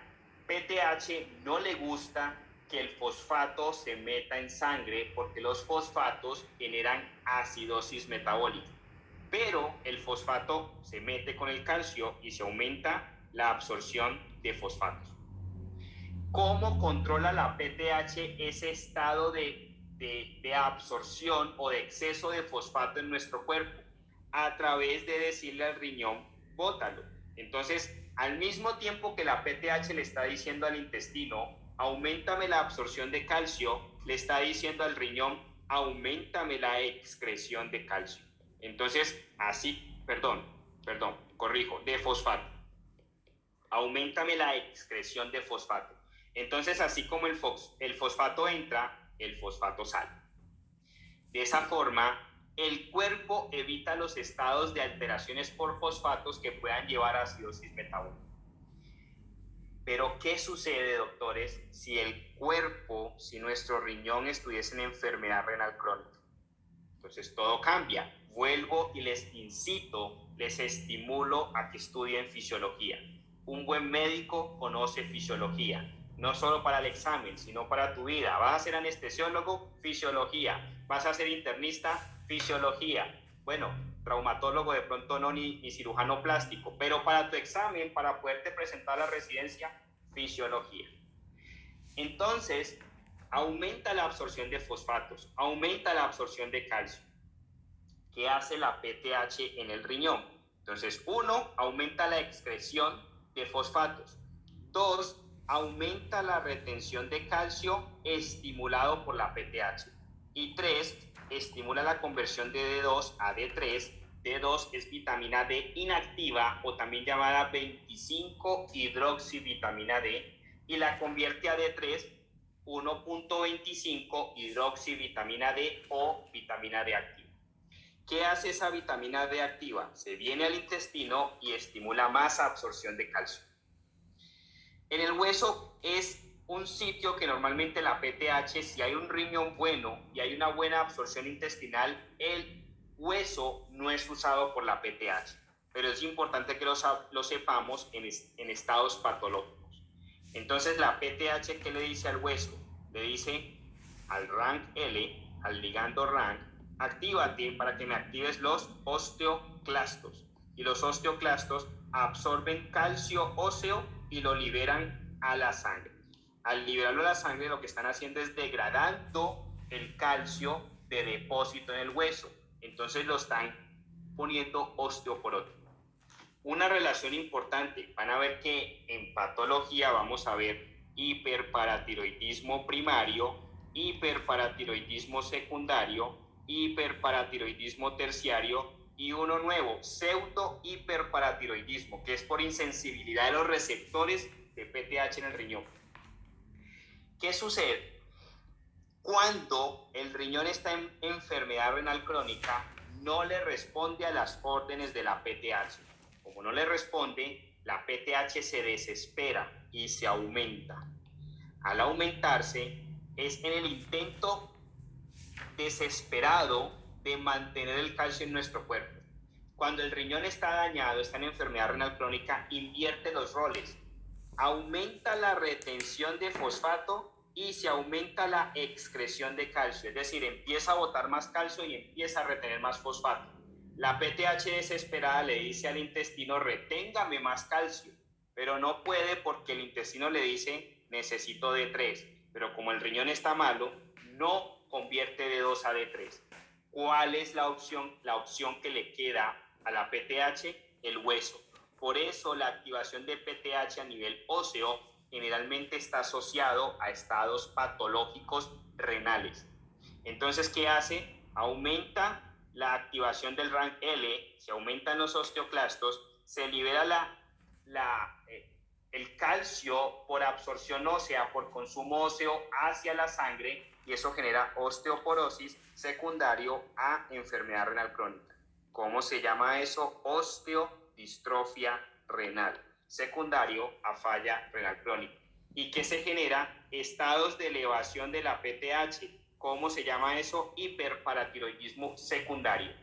PTH no le gusta que el fosfato se meta en sangre porque los fosfatos generan acidosis metabólica. Pero el fosfato se mete con el calcio y se aumenta la absorción de fosfatos. ¿Cómo controla la PTH ese estado de absorción o de exceso de fosfato en nuestro cuerpo? A través de decirle al riñón, bótalo. Entonces, al mismo tiempo que la PTH le está diciendo al intestino, auméntame la absorción de calcio, le está diciendo al riñón, auméntame la excreción de calcio. Entonces, de fosfato. Auméntame la excreción de fosfato. Entonces, así como el fosfato entra, el fosfato sale. De esa forma, el cuerpo evita los estados de alteraciones por fosfatos que puedan llevar a acidosis metabólica. Pero, ¿qué sucede, doctores, si el cuerpo, si nuestro riñón estuviese en enfermedad renal crónica? Entonces, todo cambia. Vuelvo y les incito, les estimulo a que estudien fisiología. Un buen médico conoce fisiología, no solo para el examen, sino para tu vida. ¿Vas a ser anestesiólogo? Fisiología. ¿Vas a ser internista? Fisiología. Bueno, traumatólogo de pronto no, ni cirujano plástico, pero para tu examen, para poderte presentar a la residencia, fisiología. Entonces, aumenta la absorción de fosfatos, aumenta la absorción de calcio. ¿Qué hace la PTH en el riñón? Entonces, 1, aumenta la excreción de fosfatos. 2, aumenta la retención de calcio estimulado por la PTH. Y 3, estimula la conversión de D2 a D3. D2 es vitamina D inactiva o también llamada 25-hidroxivitamina D y la convierte a D3, 1.25 hidroxivitamina D o vitamina D activa. ¿Qué hace esa vitamina D activa? Se viene al intestino y estimula más absorción de calcio. En el hueso es un sitio que normalmente la PTH, si hay un riñón bueno y hay una buena absorción intestinal, el hueso no es usado por la PTH. Pero es importante que lo sepamos en estados patológicos. Entonces la PTH, ¿qué le dice al hueso? Le dice al RANK L, al ligando RANK, actívate para que me actives los osteoclastos. Y los osteoclastos absorben calcio óseo y lo liberan a la sangre. Al liberarlo a la sangre, lo que están haciendo es degradando el calcio de depósito en el hueso. Entonces lo están poniendo osteoporosis. Una relación importante, van a ver que en patología vamos a ver hiperparatiroidismo primario, hiperparatiroidismo secundario, hiperparatiroidismo terciario y uno nuevo, pseudo hiperparatiroidismo, que es por insensibilidad de los receptores de PTH en el riñón. ¿Qué sucede? Cuando el riñón está en enfermedad renal crónica, no le responde a las órdenes de la PTH. Como no le responde, la PTH se desespera y se aumenta. Al aumentarse, es en el intento desesperado de mantener el calcio en nuestro cuerpo. Cuando el riñón está dañado, está en enfermedad renal crónica, invierte los roles. Aumenta la retención de fosfato y se aumenta la excreción de calcio, es decir, empieza a botar más calcio y empieza a retener más fosfato. La PTH desesperada le dice al intestino, reténgame más calcio, pero no puede porque el intestino le dice, necesito D3, pero como el riñón está malo, no convierte de 2 a D3. ¿Cuál es la opción? La opción que le queda a la PTH, el hueso. Por eso la activación de PTH a nivel óseo generalmente está asociado a estados patológicos renales. Entonces, ¿qué hace? Aumenta la activación del RANK L, se aumentan los osteoclastos, se libera el calcio por absorción ósea, por consumo óseo hacia la sangre, y eso genera osteoporosis secundario a enfermedad renal crónica. ¿Cómo se llama eso? Osteodistrofia renal, secundario a falla renal crónica. ¿Y qué se genera? Estados de elevación de la PTH. ¿Cómo se llama eso? Hiperparatiroidismo secundario.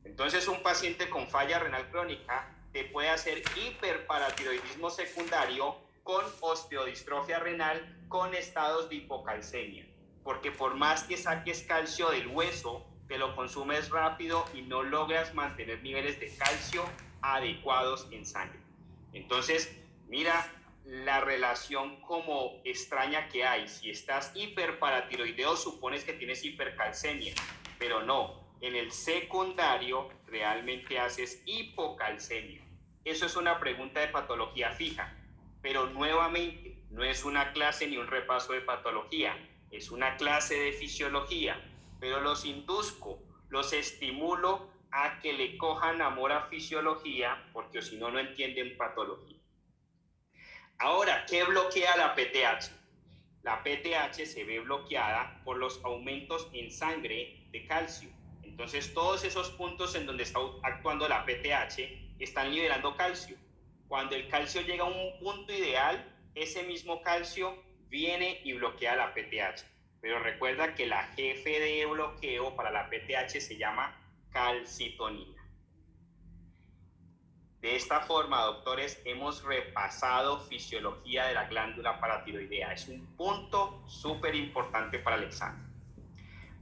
Entonces, un paciente con falla renal crónica te puede hacer hiperparatiroidismo secundario con osteodistrofia renal con estados de hipocalcemia. Porque por más que saques calcio del hueso, te lo consumes rápido y no logras mantener niveles de calcio adecuados en sangre. Entonces, mira la relación como extraña que hay. Si estás hiperparatiroideo, supones que tienes hipercalcemia, pero no. En el secundario realmente haces hipocalcemia. Eso es una pregunta de patología fija, pero nuevamente no es una clase ni un repaso de patología, es una clase de fisiología, pero los induzco, los estimulo a que le cojan amor a fisiología, porque si no, no entienden patología. Ahora, ¿qué bloquea la PTH? La PTH se ve bloqueada por los aumentos en sangre de calcio. Entonces, todos esos puntos en donde está actuando la PTH están liberando calcio. Cuando el calcio llega a un punto ideal, ese mismo calcio viene y bloquea la PTH. Pero recuerda que la jefe de bloqueo para la PTH se llama calcitonina. De esta forma, doctores, hemos repasado fisiología de la glándula paratiroidea. Es un punto súper importante para el examen.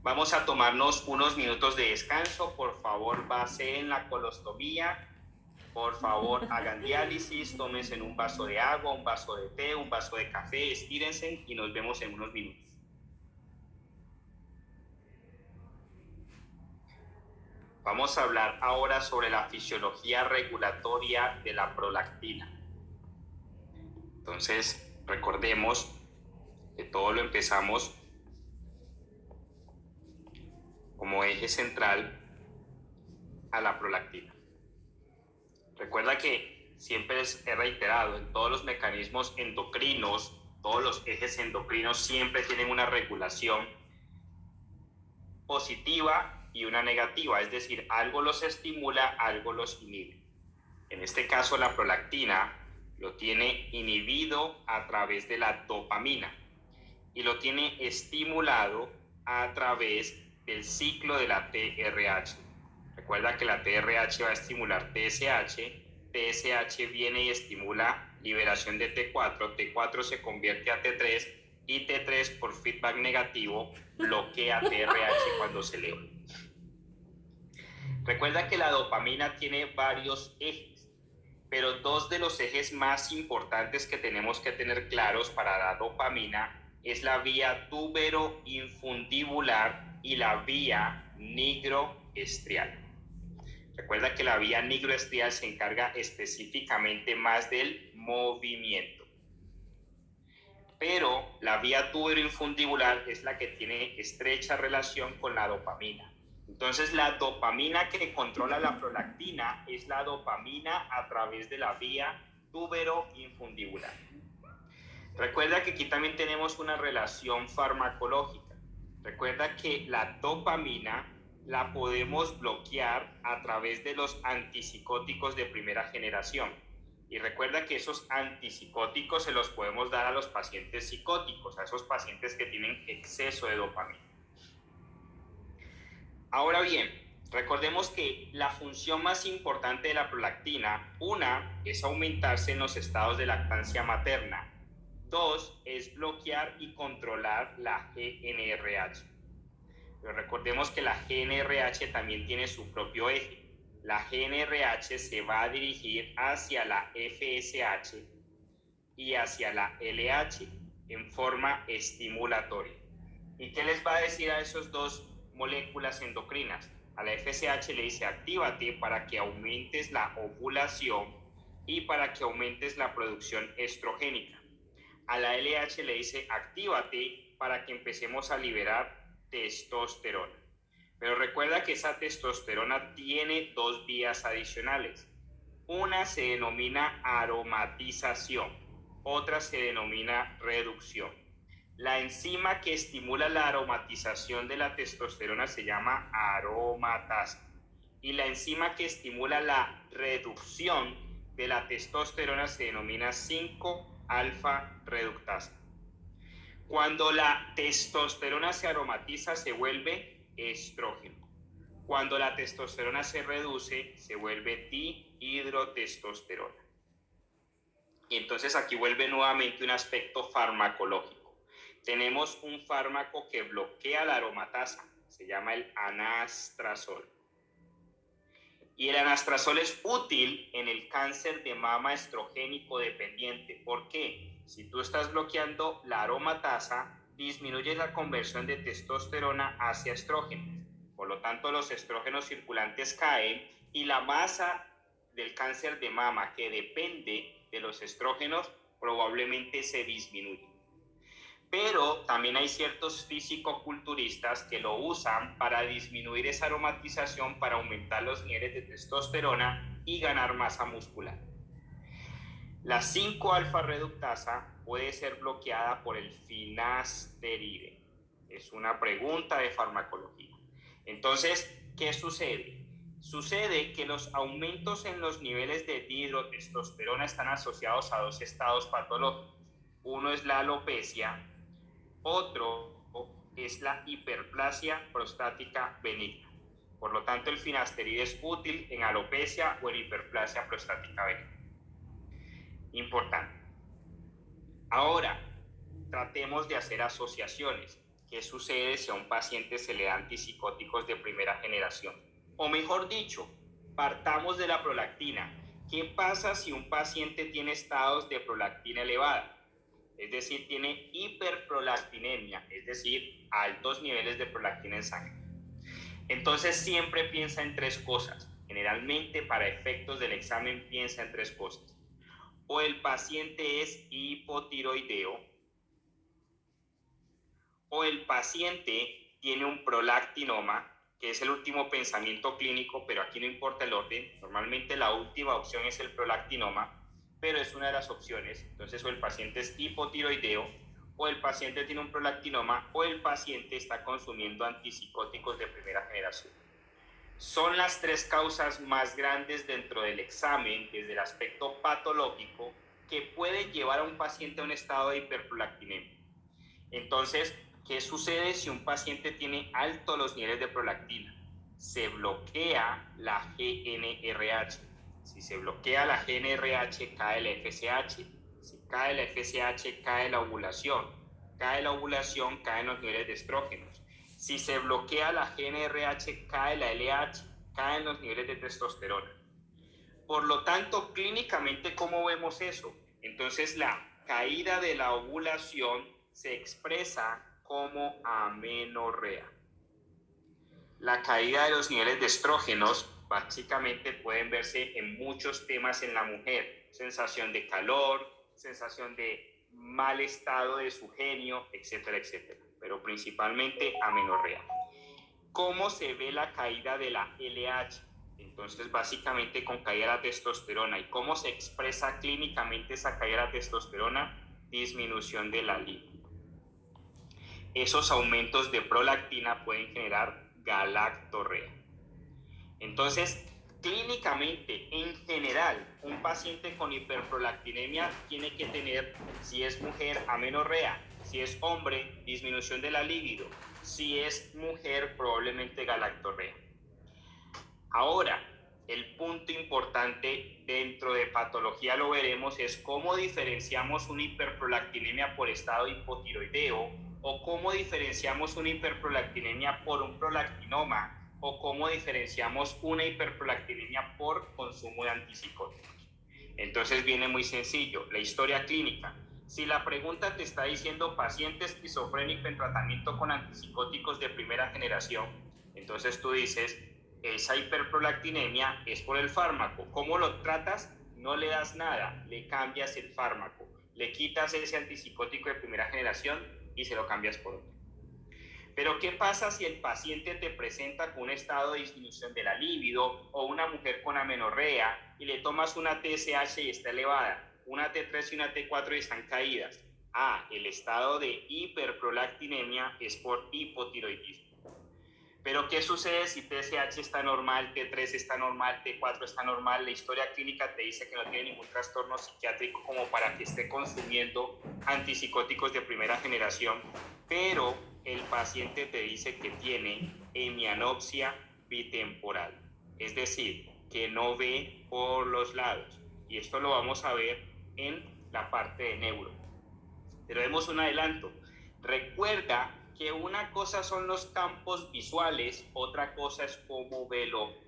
Vamos a tomarnos unos minutos de descanso. Por favor, vacíen la colostomía. Por favor, hagan diálisis, tómense un vaso de agua, un vaso de té, un vaso de café, estírense y nos vemos en unos minutos. Vamos a hablar ahora sobre la fisiología regulatoria de la prolactina. Entonces, recordemos que todo lo empezamos como eje central a la prolactina. Recuerda que siempre he reiterado, en todos los mecanismos endocrinos, todos los ejes endocrinos siempre tienen una regulación positiva y una negativa, es decir, algo los estimula, algo los inhibe. En este caso, la prolactina lo tiene inhibido a través de la dopamina y lo tiene estimulado a través del ciclo de la TRH. Recuerda que la TRH va a estimular TSH, TSH viene y estimula liberación de T4, T4 se convierte a T3 y T3 por feedback negativo bloquea TRH cuando se eleva. Recuerda que la dopamina tiene varios ejes, pero dos de los ejes más importantes que tenemos que tener claros para la dopamina es la vía túbero-infundibular y la vía nigroestrial. Recuerda que la vía nigroestrial se encarga específicamente más del movimiento. Pero la vía túbero-infundibular es la que tiene estrecha relación con la dopamina. Entonces, la dopamina que controla la prolactina es la dopamina a través de la vía túbero-infundibular. Recuerda que aquí también tenemos una relación farmacológica. Recuerda que la dopamina la podemos bloquear a través de los antipsicóticos de primera generación. Y recuerda que esos antipsicóticos se los podemos dar a los pacientes psicóticos, a esos pacientes que tienen exceso de dopamina. Ahora bien, recordemos que la función más importante de la prolactina, una, es aumentarse en los estados de lactancia materna. Dos, es bloquear y controlar la GnRH. Pero recordemos que la GnRH también tiene su propio eje. La GnRH se va a dirigir hacia la FSH y hacia la LH en forma estimulatoria. ¿Y qué les va a decir a esos dos moléculas endocrinas? A la FSH le dice actívate para que aumentes la ovulación y para que aumentes la producción estrogénica. A la LH le dice actívate para que empecemos a liberar testosterona. Pero recuerda que esa testosterona tiene dos vías adicionales. Una se denomina aromatización, otra se denomina reducción. La enzima que estimula la aromatización de la testosterona se llama aromatasa y la enzima que estimula la reducción de la testosterona se denomina 5-alfa reductasa. Cuando la testosterona se aromatiza se vuelve estrógeno. Cuando la testosterona se reduce se vuelve dihidrotestosterona. Y entonces aquí vuelve nuevamente un aspecto farmacológico. Tenemos un fármaco que bloquea la aromatasa, se llama el anastrozol. Y el anastrozol es útil en el cáncer de mama estrogénico dependiente. ¿Por qué? Si tú estás bloqueando la aromatasa, disminuyes la conversión de testosterona hacia estrógenos. Por lo tanto, los estrógenos circulantes caen y la masa del cáncer de mama que depende de los estrógenos probablemente se disminuye. Pero también hay ciertos físico-culturistas que lo usan para disminuir esa aromatización, para aumentar los niveles de testosterona y ganar masa muscular. La 5-alfa reductasa puede ser bloqueada por el finasteride. Es una pregunta de farmacología. Entonces, ¿qué sucede? Sucede que los aumentos en los niveles de dihidrotestosterona están asociados a dos estados patológicos. Uno es la alopecia, otro es la hiperplasia prostática benigna. Por lo tanto, el finasteride es útil en alopecia o en hiperplasia prostática benigna. Importante. Ahora, tratemos de hacer asociaciones. ¿Qué sucede si a un paciente se le da antipsicóticos de primera generación? O mejor dicho, partamos de la prolactina. ¿Qué pasa si un paciente tiene estados de prolactina elevada? Es decir, tiene hiperprolactinemia, es decir, altos niveles de prolactina en sangre. Entonces siempre piensa en tres cosas. Generalmente para efectos del examen piensa en tres cosas. O el paciente es hipotiroideo, o el paciente tiene un prolactinoma, que es el último pensamiento clínico, pero aquí no importa el orden. Normalmente la última opción es el prolactinoma, pero es una de las opciones. Entonces, o el paciente es hipotiroideo, o el paciente tiene un prolactinoma, o el paciente está consumiendo antipsicóticos de primera generación. Son las tres causas más grandes dentro del examen, desde el aspecto patológico, que pueden llevar a un paciente a un estado de hiperprolactinemia. Entonces, ¿qué sucede si un paciente tiene altos los niveles de prolactina? Se bloquea la GnRH. Si se bloquea la GnRH, cae la FSH. Si cae la FSH, cae la ovulación. Cae la ovulación, caen los niveles de estrógenos. Si se bloquea la GnRH, cae la LH, caen los niveles de testosterona. Por lo tanto, clínicamente, ¿cómo vemos eso? Entonces, la caída de la ovulación se expresa como amenorrea. La caída de los niveles de estrógenos básicamente pueden verse en muchos temas en la mujer: sensación de calor, sensación de mal estado de su genio, etcétera, etcétera, pero principalmente amenorrea. ¿Cómo se ve la caída de la LH? Entonces, básicamente con caída de la testosterona. ¿Y cómo se expresa clínicamente esa caída de la testosterona? Disminución de la libido. Esos aumentos de prolactina pueden generar galactorrea. Entonces, clínicamente, en general, un paciente con hiperprolactinemia tiene que tener, si es mujer, amenorrea; si es hombre, disminución de la libido; si es mujer, probablemente galactorrea. Ahora, el punto importante dentro de patología, lo veremos, es cómo diferenciamos una hiperprolactinemia por estado hipotiroideo, o cómo diferenciamos una hiperprolactinemia por un prolactinoma, o cómo diferenciamos una hiperprolactinemia por consumo de antipsicóticos. Entonces viene muy sencillo, la historia clínica. Si la pregunta te está diciendo paciente esquizofrénico en tratamiento con antipsicóticos de primera generación, entonces tú dices, esa hiperprolactinemia es por el fármaco. ¿Cómo lo tratas? No le das nada, le cambias el fármaco, le quitas ese antipsicótico de primera generación y se lo cambias por otro. Pero ¿qué pasa si el paciente te presenta con un estado de disminución de la libido, o una mujer con amenorrea, y le tomas una TSH y está elevada, una T3 y una T4 y están caídas? El estado de hiperprolactinemia es por hipotiroidismo. Pero ¿qué sucede si TSH está normal, T3 está normal, T4 está normal? La historia clínica te dice que no tiene ningún trastorno psiquiátrico como para que esté consumiendo antipsicóticos de primera generación, pero el paciente te dice que tiene hemianopsia bitemporal, es decir, que no ve por los lados. Y esto lo vamos a ver en la parte de neuro. Pero vemos un adelanto. Recuerda que una cosa son los campos visuales, otra cosa es cómo ve el ojo.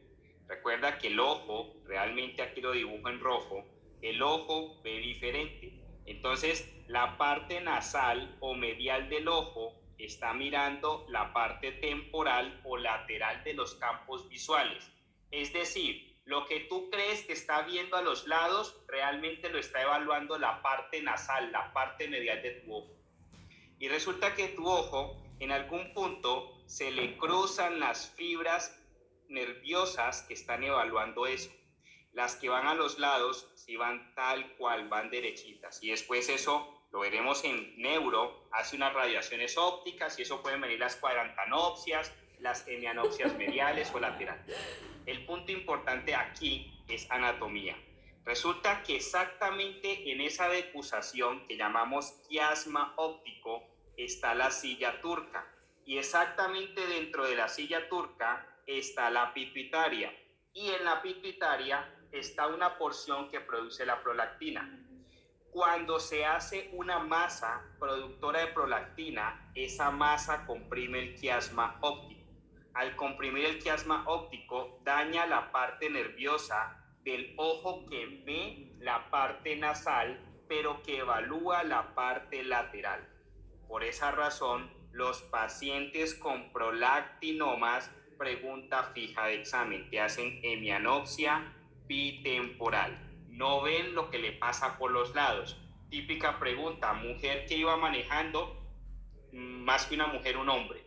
Recuerda que el ojo, realmente aquí lo dibujo en rojo, el ojo ve diferente. Entonces, la parte nasal o medial del ojo está mirando la parte temporal o lateral de los campos visuales. Es decir, lo que tú crees que está viendo a los lados, realmente lo está evaluando la parte nasal, la parte medial de tu ojo. Y resulta que tu ojo, en algún punto, se le cruzan las fibras nerviosas que están evaluando eso. Las que van a los lados, si van tal cual, van derechitas. Y después eso lo veremos en neuro, hace unas radiaciones ópticas, y eso pueden venir las cuadrantanopsias, las hemianopsias mediales o laterales. El punto importante aquí es anatomía. Resulta que exactamente en esa decusación que llamamos quiasma óptico está la silla turca, y exactamente dentro de la silla turca está la pituitaria, y en la pituitaria está una porción que produce la prolactina. Cuando se hace una masa productora de prolactina, esa masa comprime el quiasma óptico. Al comprimir el quiasma óptico, daña la parte nerviosa del ojo que ve la parte nasal, pero que evalúa la parte lateral. Por esa razón, los pacientes con prolactinomas, pregunta fija de examen, te hacen hemianopsia bitemporal. No ven lo que le pasa por los lados. Típica pregunta, mujer que iba manejando, más que una mujer, un hombre.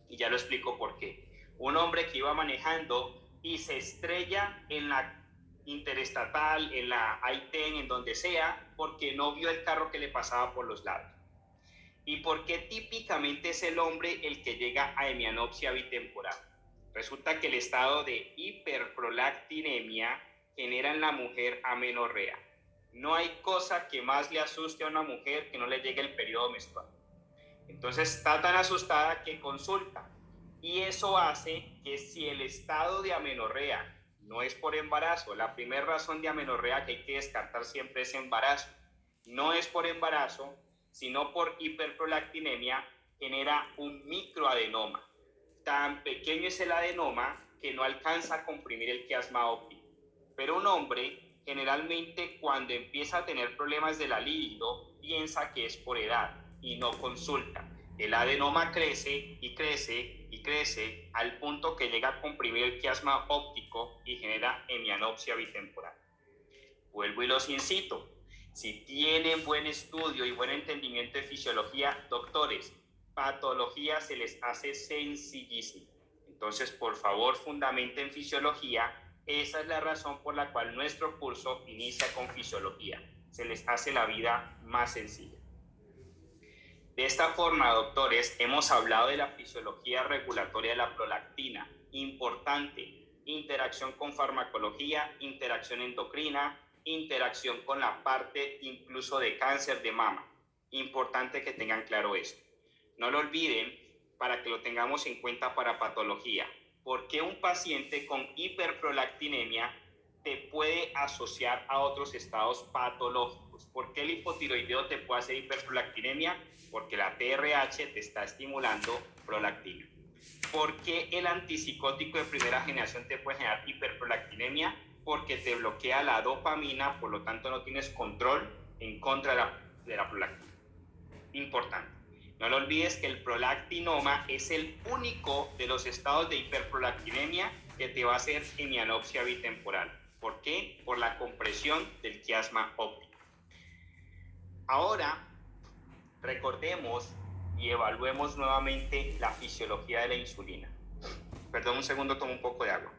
Y ya lo explico por qué. Un hombre que iba manejando y se estrella en la interestatal, en la I-10, en donde sea, porque no vio el carro que le pasaba por los lados. ¿Y por qué típicamente es el hombre el que llega a hemianopsia bitemporal? Resulta que el estado de hiperprolactinemia genera en la mujer amenorrea. No hay cosa que más le asuste a una mujer que no le llegue el periodo menstrual. Entonces está tan asustada que consulta, y eso hace que, si el estado de amenorrea no es por embarazo, la primera razón de amenorrea que hay que descartar siempre es embarazo, no es por embarazo, sino por hiperprolactinemia, genera un microadenoma. Tan pequeño es el adenoma que no alcanza a comprimir el quiasma óptico. Pero un hombre, generalmente, cuando empieza a tener problemas de la libido, piensa que es por edad, y no consulta. El adenoma crece y crece y crece al punto que llega a comprimir el quiasma óptico y genera hemianopsia bitemporal. Vuelvo y los incito. Si tienen buen estudio y buen entendimiento de fisiología, doctores, patología se les hace sencillísimo. Entonces, por favor, fundamenten fisiología. Esa es la razón por la cual nuestro curso inicia con fisiología. Se les hace la vida más sencilla. De esta forma, doctores, hemos hablado de la fisiología regulatoria de la prolactina. Importante, interacción con farmacología, interacción endocrina, interacción con la parte incluso de cáncer de mama. Importante que tengan claro esto. No lo olviden para que lo tengamos en cuenta para patología. ¿Por qué un paciente con hiperprolactinemia te puede asociar a otros estados patológicos? ¿Por qué el hipotiroideo te puede hacer hiperprolactinemia? Porque la TRH te está estimulando prolactina. ¿Por qué el antipsicótico de primera generación te puede generar hiperprolactinemia? Porque te bloquea la dopamina, por lo tanto no tienes control en contra de la prolactina. Importante. No lo olvides que el prolactinoma es el único de los estados de hiperprolactinemia que te va a hacer hemianopsia bitemporal. ¿Por qué? Por la compresión del quiasma óptico. Ahora, recordemos y evaluemos nuevamente la fisiología de la insulina. Perdón un segundo, tomo un poco de agua.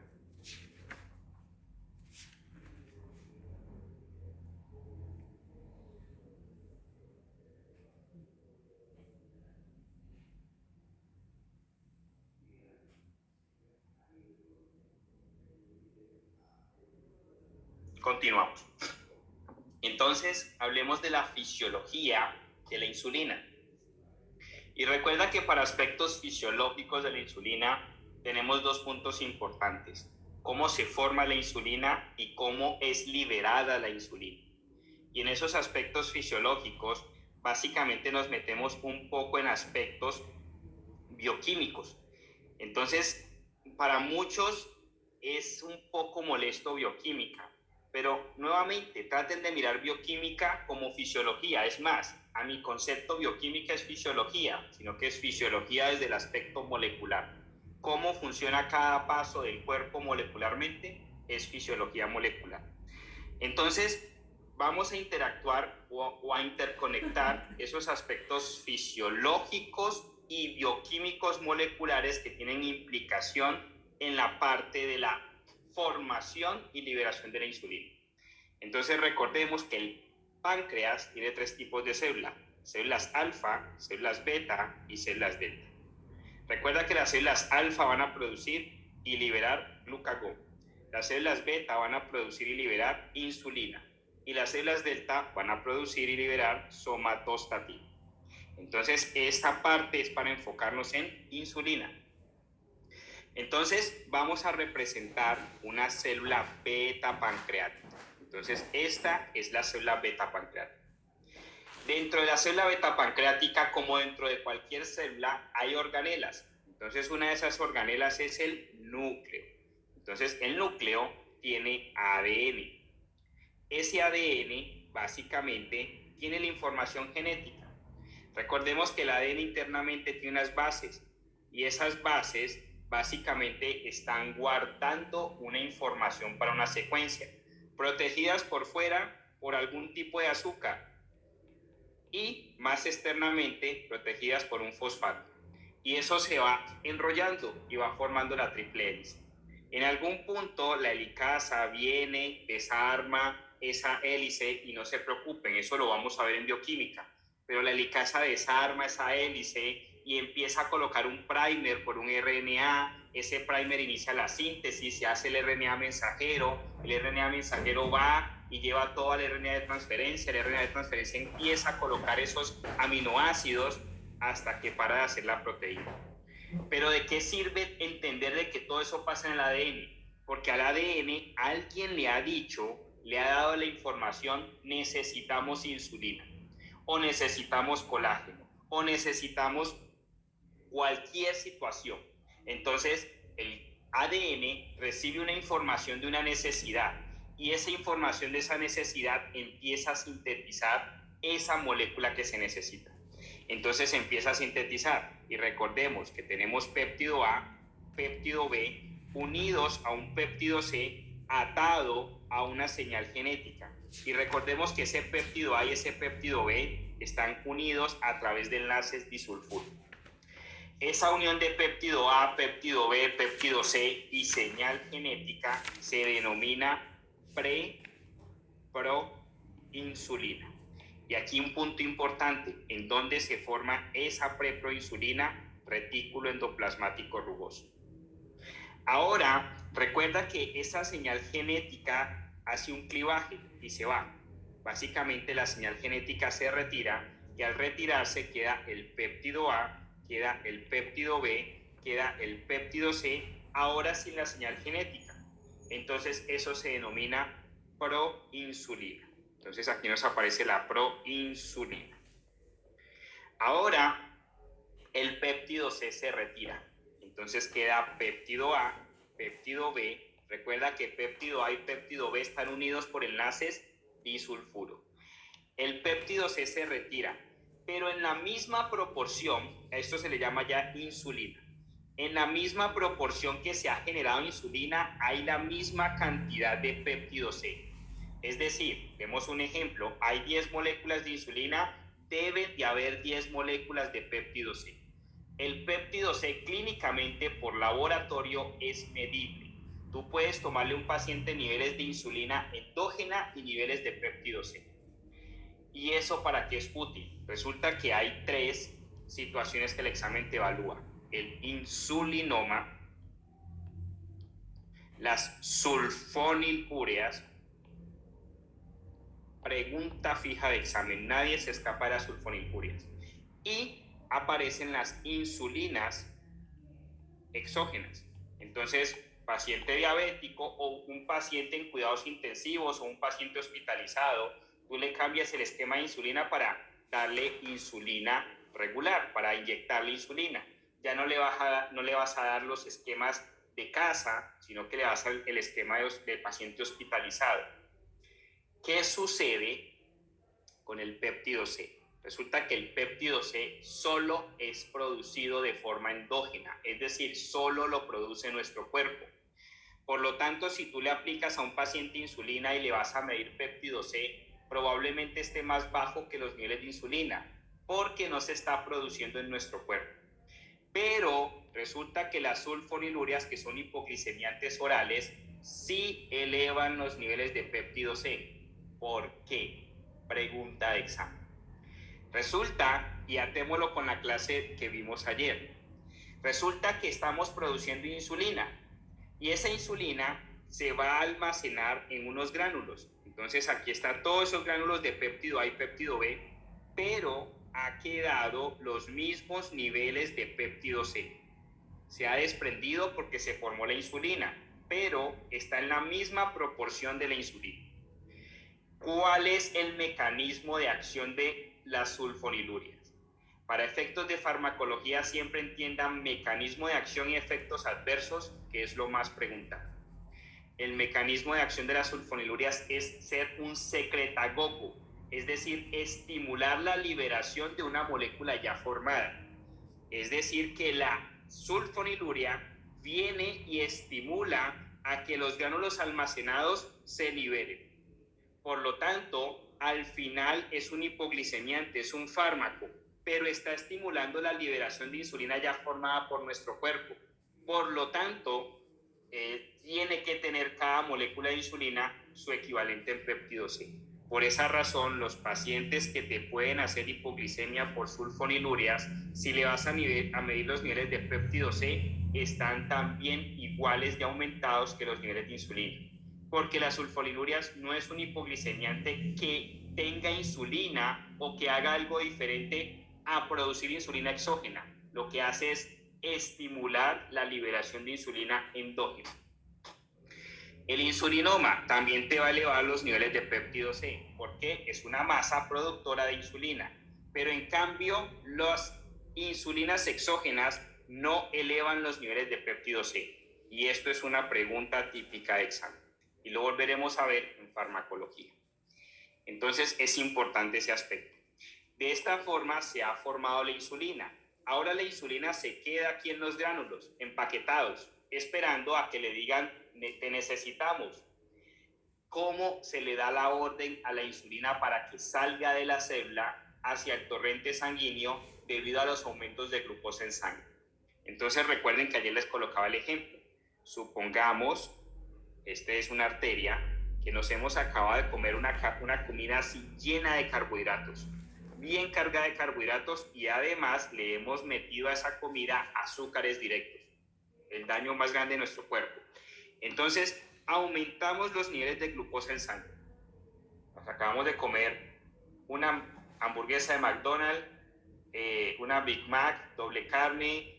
Continuamos. Entonces, hablemos de la fisiología de la insulina. Y recuerda que para aspectos fisiológicos de la insulina tenemos dos puntos importantes: cómo se forma la insulina y cómo es liberada la insulina. Y en esos aspectos fisiológicos, básicamente nos metemos un poco en aspectos bioquímicos. Entonces, para muchos es un poco molesto bioquímica, pero nuevamente traten de mirar bioquímica como fisiología. Es más, a mi concepto bioquímica es fisiología, sino que es fisiología desde el aspecto molecular. Cómo funciona cada paso del cuerpo molecularmente es fisiología molecular. Entonces, vamos a interactuar o a interconectar esos aspectos fisiológicos y bioquímicos moleculares que tienen implicación en la parte de la formación y liberación de la insulina. Entonces recordemos que el páncreas tiene tres tipos de células: células alfa, células beta y células delta. Recuerda que las células alfa van a producir y liberar glucagón, las células beta van a producir y liberar insulina, y las células delta van a producir y liberar somatostatina. Entonces, esta parte es para enfocarnos en insulina. Entonces, vamos a representar una célula beta pancreática. Entonces, esta es la célula beta pancreática. Dentro de la célula beta pancreática, como dentro de cualquier célula, hay organelas. Entonces, una de esas organelas es el núcleo. Entonces, el núcleo tiene ADN. Ese ADN, básicamente, tiene la información genética. Recordemos que el ADN internamente tiene unas bases, y esas bases básicamente están guardando una información para una secuencia, protegidas por fuera por algún tipo de azúcar y más externamente protegidas por un fosfato. Y eso se va enrollando y va formando la triple hélice. En algún punto la helicasa viene, desarma esa hélice, y no se preocupen, eso lo vamos a ver en bioquímica, pero la helicasa desarma esa hélice y empieza a colocar un primer por un RNA. Ese primer inicia la síntesis, se hace el RNA mensajero, el RNA mensajero va y lleva todo al RNA de transferencia, el RNA de transferencia empieza a colocar esos aminoácidos hasta que para de hacer la proteína. Pero ¿de qué sirve entender de que todo eso pasa en el ADN? Porque al ADN alguien le ha dicho, le ha dado la información: necesitamos insulina, o necesitamos colágeno, o necesitamos cualquier situación. Entonces, el ADN recibe una información de una necesidad, y esa información de esa necesidad empieza a sintetizar esa molécula que se necesita. Entonces empieza a sintetizar y recordemos que tenemos péptido A, péptido B unidos a un péptido C atado a una señal genética. Y recordemos que ese péptido A y ese péptido B están unidos a través de enlaces disulfuro. Esa unión de péptido A, péptido B, péptido C y señal genética se denomina proinsulina. Y aquí un punto importante, en donde se forma esa preproinsulina, retículo endoplasmático rugoso. Ahora, recuerda que esa señal genética hace un clivaje y se va. Básicamente la señal genética se retira y al retirarse queda el péptido A, queda el péptido B, queda el péptido C, ahora sin la señal genética. Entonces eso se denomina proinsulina. Entonces aquí nos aparece la proinsulina. Ahora el péptido C se retira. Entonces queda péptido A, péptido B. Recuerda que péptido A y péptido B están unidos por enlaces disulfuro. El péptido C se retira, pero en la misma proporción, a esto se le llama ya insulina. En la misma proporción que se ha generado insulina, hay la misma cantidad de péptido C. Es decir, vemos un ejemplo, hay 10 moléculas de insulina, debe de haber 10 moléculas de péptido C. El péptido C clínicamente por laboratorio es medible. Tú puedes tomarle a un paciente niveles de insulina endógena y niveles de péptido C. ¿Y eso para qué es útil? Resulta que hay 3 situaciones que el examen te evalúa. El insulinoma, las sulfonilúreas, pregunta fija de examen, nadie se escapa de las sulfonilúreas. Y aparecen las insulinas exógenas. Entonces, paciente diabético o un paciente en cuidados intensivos o un paciente hospitalizado, tú le cambias el esquema de insulina para darle insulina regular, para inyectarle insulina. Ya no le vas a dar los esquemas de casa, sino que le vas a dar el esquema de paciente hospitalizado. ¿Qué sucede con el péptido C? Resulta que el péptido C solo es producido de forma endógena, es decir, solo lo produce nuestro cuerpo. Por lo tanto, si tú le aplicas a un paciente insulina y le vas a medir péptido C, probablemente esté más bajo que los niveles de insulina, porque no se está produciendo en nuestro cuerpo. Pero resulta que las sulfonilúreas, que son hipoglicemiantes orales, sí elevan los niveles de péptido C. ¿Por qué? Pregunta de examen. Resulta, y atémoslo con la clase que vimos ayer, resulta que estamos produciendo insulina y esa insulina se va a almacenar en unos gránulos. Entonces aquí están todos esos gránulos de péptido A y péptido B, pero ha quedado los mismos niveles de péptido C. Se ha desprendido porque se formó la insulina, pero está en la misma proporción de la insulina. ¿Cuál es el mecanismo de acción de las sulfonilúreas? Para efectos de farmacología siempre entiendan mecanismo de acción y efectos adversos, que es lo más preguntado. El mecanismo de acción de las sulfonilúreas es ser un secretagogo, es decir, estimular la liberación de una molécula ya formada. Es decir, que la sulfonilurea viene y estimula a que los gránulos almacenados se liberen. Por lo tanto, al final es un hipoglicemiante, es un fármaco, pero está estimulando la liberación de insulina ya formada por nuestro cuerpo. Por lo tanto, tiene que tener cada molécula de insulina su equivalente en péptido C. Por esa razón, los pacientes que te pueden hacer hipoglicemia por sulfonilúreas, si le vas a medir los niveles de péptido C, están también iguales de aumentados que los niveles de insulina. Porque las sulfonilúreas no es un hipoglicemiante que tenga insulina o que haga algo diferente a producir insulina exógena. Lo que hace es estimular la liberación de insulina endógena. El insulinoma también te va a elevar los niveles de péptido C, porque es una masa productora de insulina, pero en cambio las insulinas exógenas no elevan los niveles de péptido C, y esto es una pregunta típica de examen, y lo volveremos a ver en farmacología. Entonces es importante ese aspecto. De esta forma se ha formado la insulina. Ahora la insulina se queda aquí en los gránulos, empaquetados, esperando a que le digan, te necesitamos. ¿Cómo se le da la orden a la insulina para que salga de la célula hacia el torrente sanguíneo debido a los aumentos de glucosa en sangre? Entonces recuerden que ayer les colocaba el ejemplo. Supongamos, esta es una arteria, que nos hemos acabado de comer una comida así llena de carbohidratos, bien cargada de carbohidratos, y además le hemos metido a esa comida azúcares directos, el daño más grande de nuestro cuerpo. Entonces aumentamos los niveles de glucosa en sangre. Nos acabamos de comer una hamburguesa de McDonald's, una Big Mac, doble carne,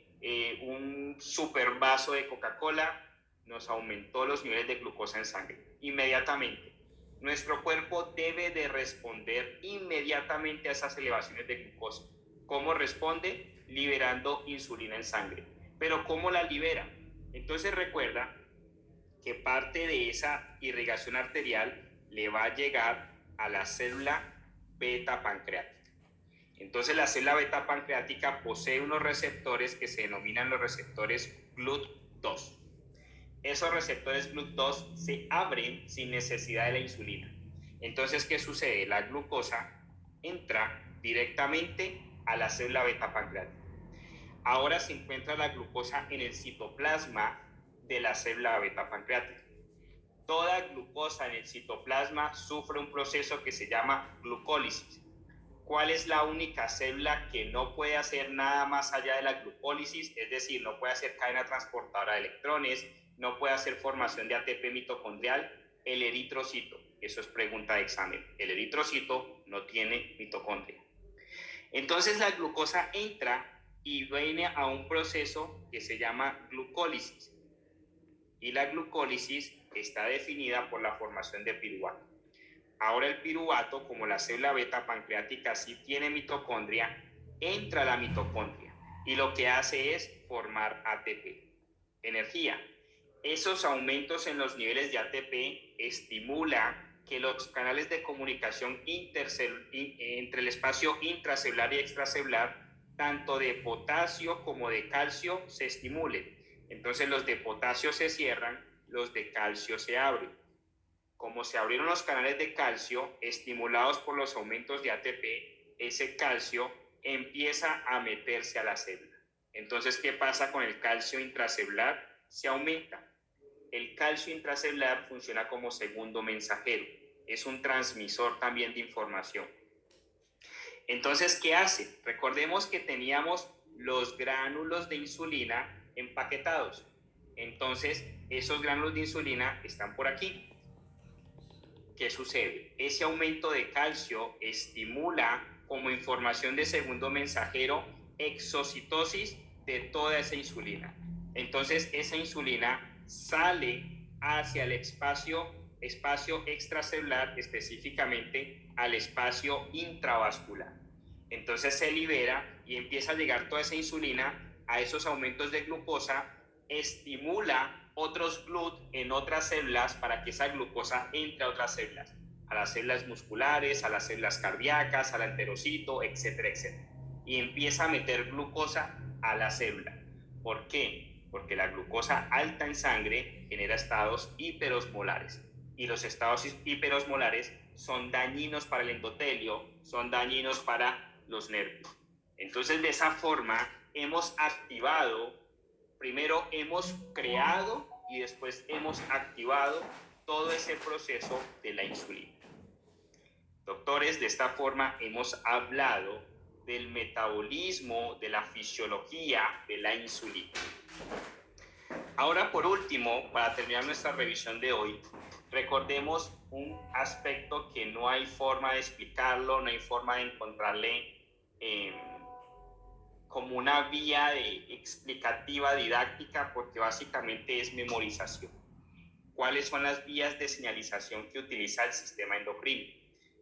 un super vaso de Coca-Cola, nos aumentó los niveles de glucosa en sangre. Inmediatamente, nuestro cuerpo debe de responder inmediatamente a esas elevaciones de glucosa. ¿Cómo responde? Liberando insulina en sangre. ¿Pero cómo la libera? Entonces recuerda que parte de esa irrigación arterial le va a llegar a la célula beta pancreática. Entonces la célula beta pancreática posee unos receptores que se denominan los receptores GLUT2. Esos receptores GLUT2 se abren sin necesidad de la insulina. Entonces, ¿qué sucede? La glucosa entra directamente a la célula beta pancreática. Ahora se encuentra la glucosa en el citoplasma de la célula beta pancreática. Toda glucosa en el citoplasma sufre un proceso que se llama glucólisis. ¿Cuál es la única célula que no puede hacer nada más allá de la glucólisis? Es decir, no puede hacer cadena transportadora de electrones, no puede hacer formación de ATP mitocondrial. El eritrocito. Eso es pregunta de examen. El eritrocito no tiene mitocondria. Entonces la glucosa entra y viene a un proceso que se llama glucólisis. Y la glucólisis está definida por la formación de piruvato. Ahora el piruvato, como la célula beta pancreática sí tiene mitocondria, entra a la mitocondria y lo que hace es formar ATP, energía. Esos aumentos en los niveles de ATP estimulan que los canales de comunicación entre el espacio intracelular y extracelular, tanto de potasio como de calcio, se estimulen. Entonces los de potasio se cierran, los de calcio se abren. Como se abrieron los canales de calcio, estimulados por los aumentos de ATP, ese calcio empieza a meterse a la célula. Entonces, ¿qué pasa con el calcio intracelular? Se aumenta. El calcio intracelular funciona como segundo mensajero. Es un transmisor también de información. Entonces, ¿qué hace? Recordemos que teníamos los gránulos de insulina empaquetados. Entonces, esos gránulos de insulina están por aquí. ¿Qué sucede? Ese aumento de calcio estimula como información de segundo mensajero exocitosis de toda esa insulina. Entonces esa insulina sale hacia el espacio extracelular, específicamente al espacio intravascular. Entonces se libera y empieza a llegar toda esa insulina a esos aumentos de glucosa, estimula otros GLUT en otras células para que esa glucosa entre a otras células, a las células musculares, a las células cardíacas, al enterocito, etcétera, etcétera. Y empieza a meter glucosa a la célula. ¿Por qué? Porque la glucosa alta en sangre genera estados hiperosmolares. Y los estados hiperosmolares son dañinos para el endotelio, son dañinos para los nervios. Entonces, de esa forma, hemos activado, primero hemos creado y después hemos activado todo ese proceso de la insulina. Doctores, de esta forma hemos hablado del metabolismo, de la fisiología de la insulina. Ahora, por último, para terminar nuestra revisión de hoy, recordemos un aspecto que no hay forma de explicarlo, no hay forma de encontrarle como una vía explicativa, didáctica, porque básicamente es memorización. ¿Cuáles son las vías de señalización que utiliza el sistema endocrino?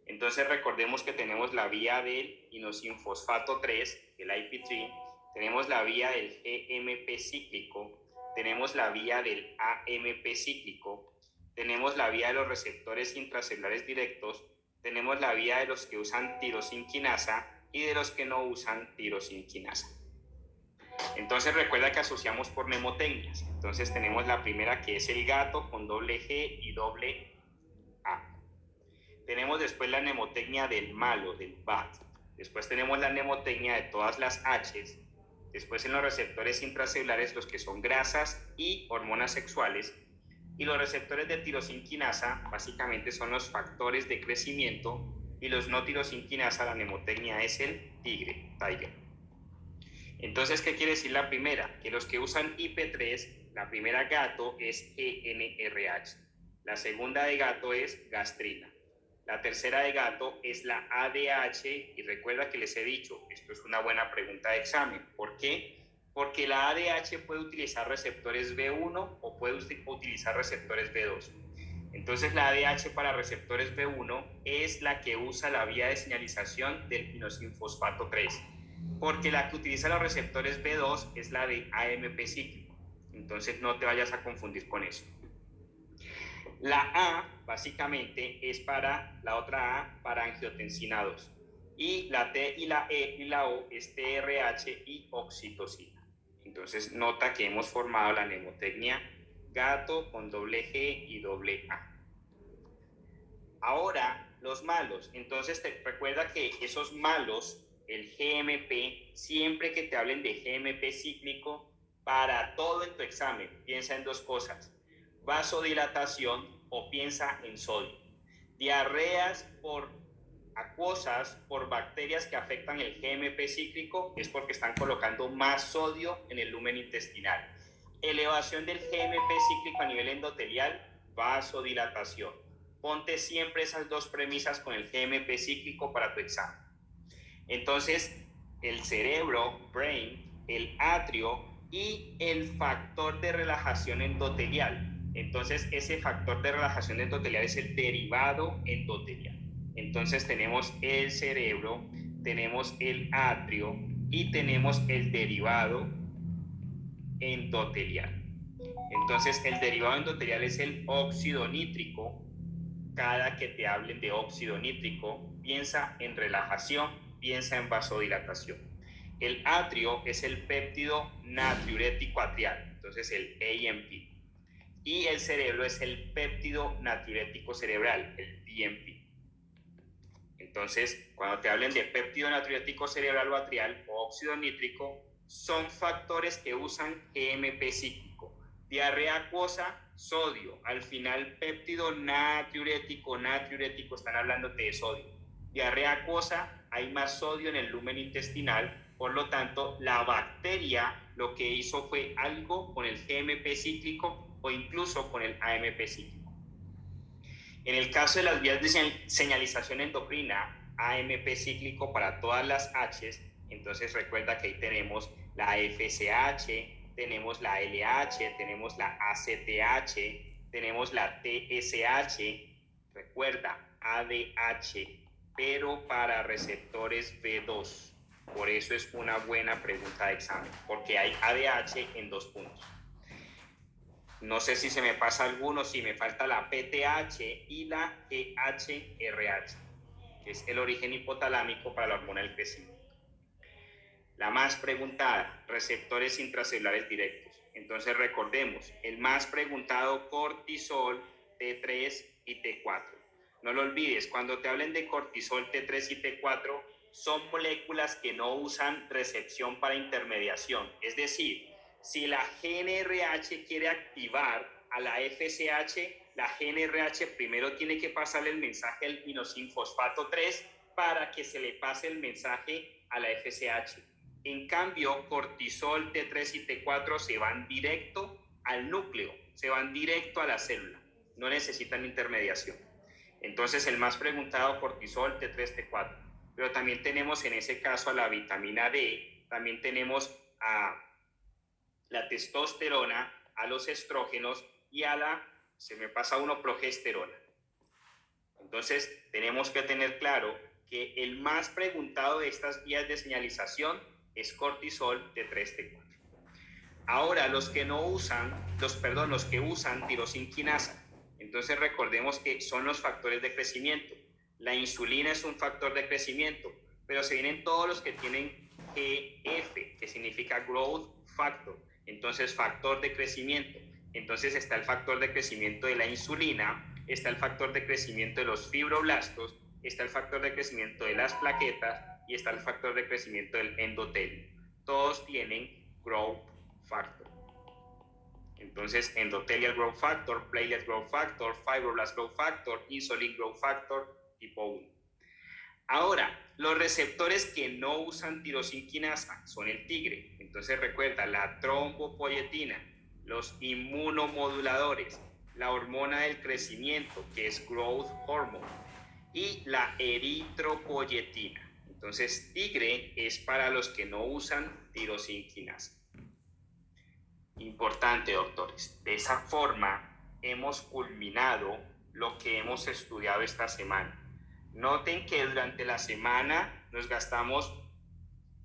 Entonces recordemos que tenemos la vía del inosinfosfato 3, el IP3, tenemos la vía del GMP cíclico, tenemos la vía del AMP cíclico, tenemos la vía de los receptores intracelulares directos, tenemos la vía de los que usan tirosinquinasa y de los que no usan tirosina. Entonces recuerda que asociamos por mnemotecnias. Entonces tenemos la primera, que es el gato, con doble G y doble A. Tenemos después la mnemotecnia del malo, del bad. Después tenemos la mnemotecnia de todas las H's. Después en los receptores intracelulares, los que son grasas y hormonas sexuales. Y los receptores de tirosina básicamente son los factores de crecimiento, y los no tirosina, la mnemotecnia es el tiger. Entonces, ¿qué quiere decir la primera? Que los que usan IP3, la primera gato es GNRH, la segunda de gato es gastrina, la tercera de gato es la ADH, y recuerda que les he dicho, esto es una buena pregunta de examen. ¿Por qué? Porque la ADH puede utilizar receptores B1 o puede utilizar receptores B2. Entonces la ADH para receptores B1 es la que usa la vía de señalización del inosinfosfato 3, porque la que utiliza los receptores B2 es la de AMP cíclico. Entonces no te vayas a confundir con eso. La A básicamente es para la otra A, para angiotensina 2. Y la T y la E y la O es TRH y oxitocina. Entonces nota que hemos formado la mnemotecnia gato con doble G y doble A. Ahora, los malos. Entonces te recuerda que esos malos, el GMP, siempre que te hablen de GMP cíclico, para todo en tu examen, piensa en dos cosas: vasodilatación o piensa en sodio. Diarreas por acuosas, por bacterias que afectan el GMP cíclico, es porque están colocando más sodio en el lumen intestinal. Elevación del GMP cíclico a nivel endotelial, vasodilatación. Ponte siempre esas dos premisas con el GMP cíclico para tu examen. Entonces, el cerebro, brain, el atrio y el factor de relajación endotelial. Entonces, ese factor de relajación endotelial es el derivado endotelial. Entonces, tenemos el cerebro, tenemos el atrio y tenemos el derivado endotelial. Entonces, el derivado endotelial es el óxido nítrico. Cada que te hablen de óxido nítrico, piensa en relajación, piensa en vasodilatación. El atrio es el péptido natriurético atrial, entonces el AMP. Y el cerebro es el péptido natriurético cerebral, el PNP. Entonces, cuando te hablen de péptido natriurético cerebral o atrial o óxido nítrico, son factores que usan GMP cíclico. Diarrea acuosa, sodio. Al final, péptido natriurético, están hablando de sodio. Diarrea acuosa, hay más sodio en el lumen intestinal, por lo tanto, la bacteria lo que hizo fue algo con el GMP cíclico o incluso con el AMP cíclico. En el caso de las vías de señalización endocrina, AMP cíclico para todas las H's, entonces recuerda que ahí tenemos la FSH, tenemos la LH, tenemos la ACTH, tenemos la TSH, recuerda, ADH, pero para receptores B2. Por eso es una buena pregunta de examen, porque hay ADH en 2 puntos. No sé si se me pasa alguno, si me falta la PTH y la EHRH, que es el origen hipotalámico para la hormona del crecimiento. La más preguntada, receptores intracelulares directos. Entonces recordemos, el más preguntado, cortisol, T3 y T4. No lo olvides, cuando te hablen de cortisol, T3 y T4, son moléculas que no usan recepción para intermediación. Es decir, si la GNRH quiere activar a la FSH, la GNRH primero tiene que pasarle el mensaje al inosinfosfato 3 para que se le pase el mensaje a la FSH. En cambio, cortisol, T3 y T4 se van directo al núcleo, se van directo a la célula, no necesitan intermediación. Entonces, el más preguntado, cortisol, T3, T4. Pero también tenemos en ese caso a la vitamina D, también tenemos a la testosterona, a los estrógenos y a la, se me pasa uno, progesterona. Entonces, tenemos que tener claro que el más preguntado de estas vías de señalización es cortisol, T3, T4. Ahora, los que usan tirosina. Entonces, recordemos que son los factores de crecimiento. La insulina es un factor de crecimiento. pero se vienen todos los que tienen GF, que significa Growth Factor, entonces factor de crecimiento. Entonces está el factor de crecimiento de la insulina, está el factor de crecimiento de los fibroblastos, está el factor de crecimiento de las plaquetas y está el factor de crecimiento del endotelio. Todos tienen Growth Factor. Entonces, Endothelial Growth Factor, Platelet Growth Factor, Fibroblast Growth Factor, Insulin Growth Factor tipo 1. Ahora, los receptores que no usan tirosinquinasa son el tigre. Entonces recuerda, la trombopoyetina, los inmunomoduladores, la hormona del crecimiento, que es Growth Hormone, y la eritropoyetina. Entonces, tigre es para los que no usan tirosinquinasa. Importante, doctores. De esa forma hemos culminado lo que hemos estudiado esta semana. Noten que durante la semana nos gastamos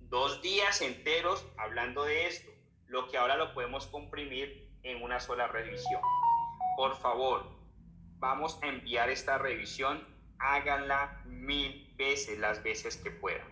2 días enteros hablando de esto, lo que ahora lo podemos comprimir en una sola revisión. Por favor, vamos a enviar esta revisión, háganla 1000 veces, las veces que puedan.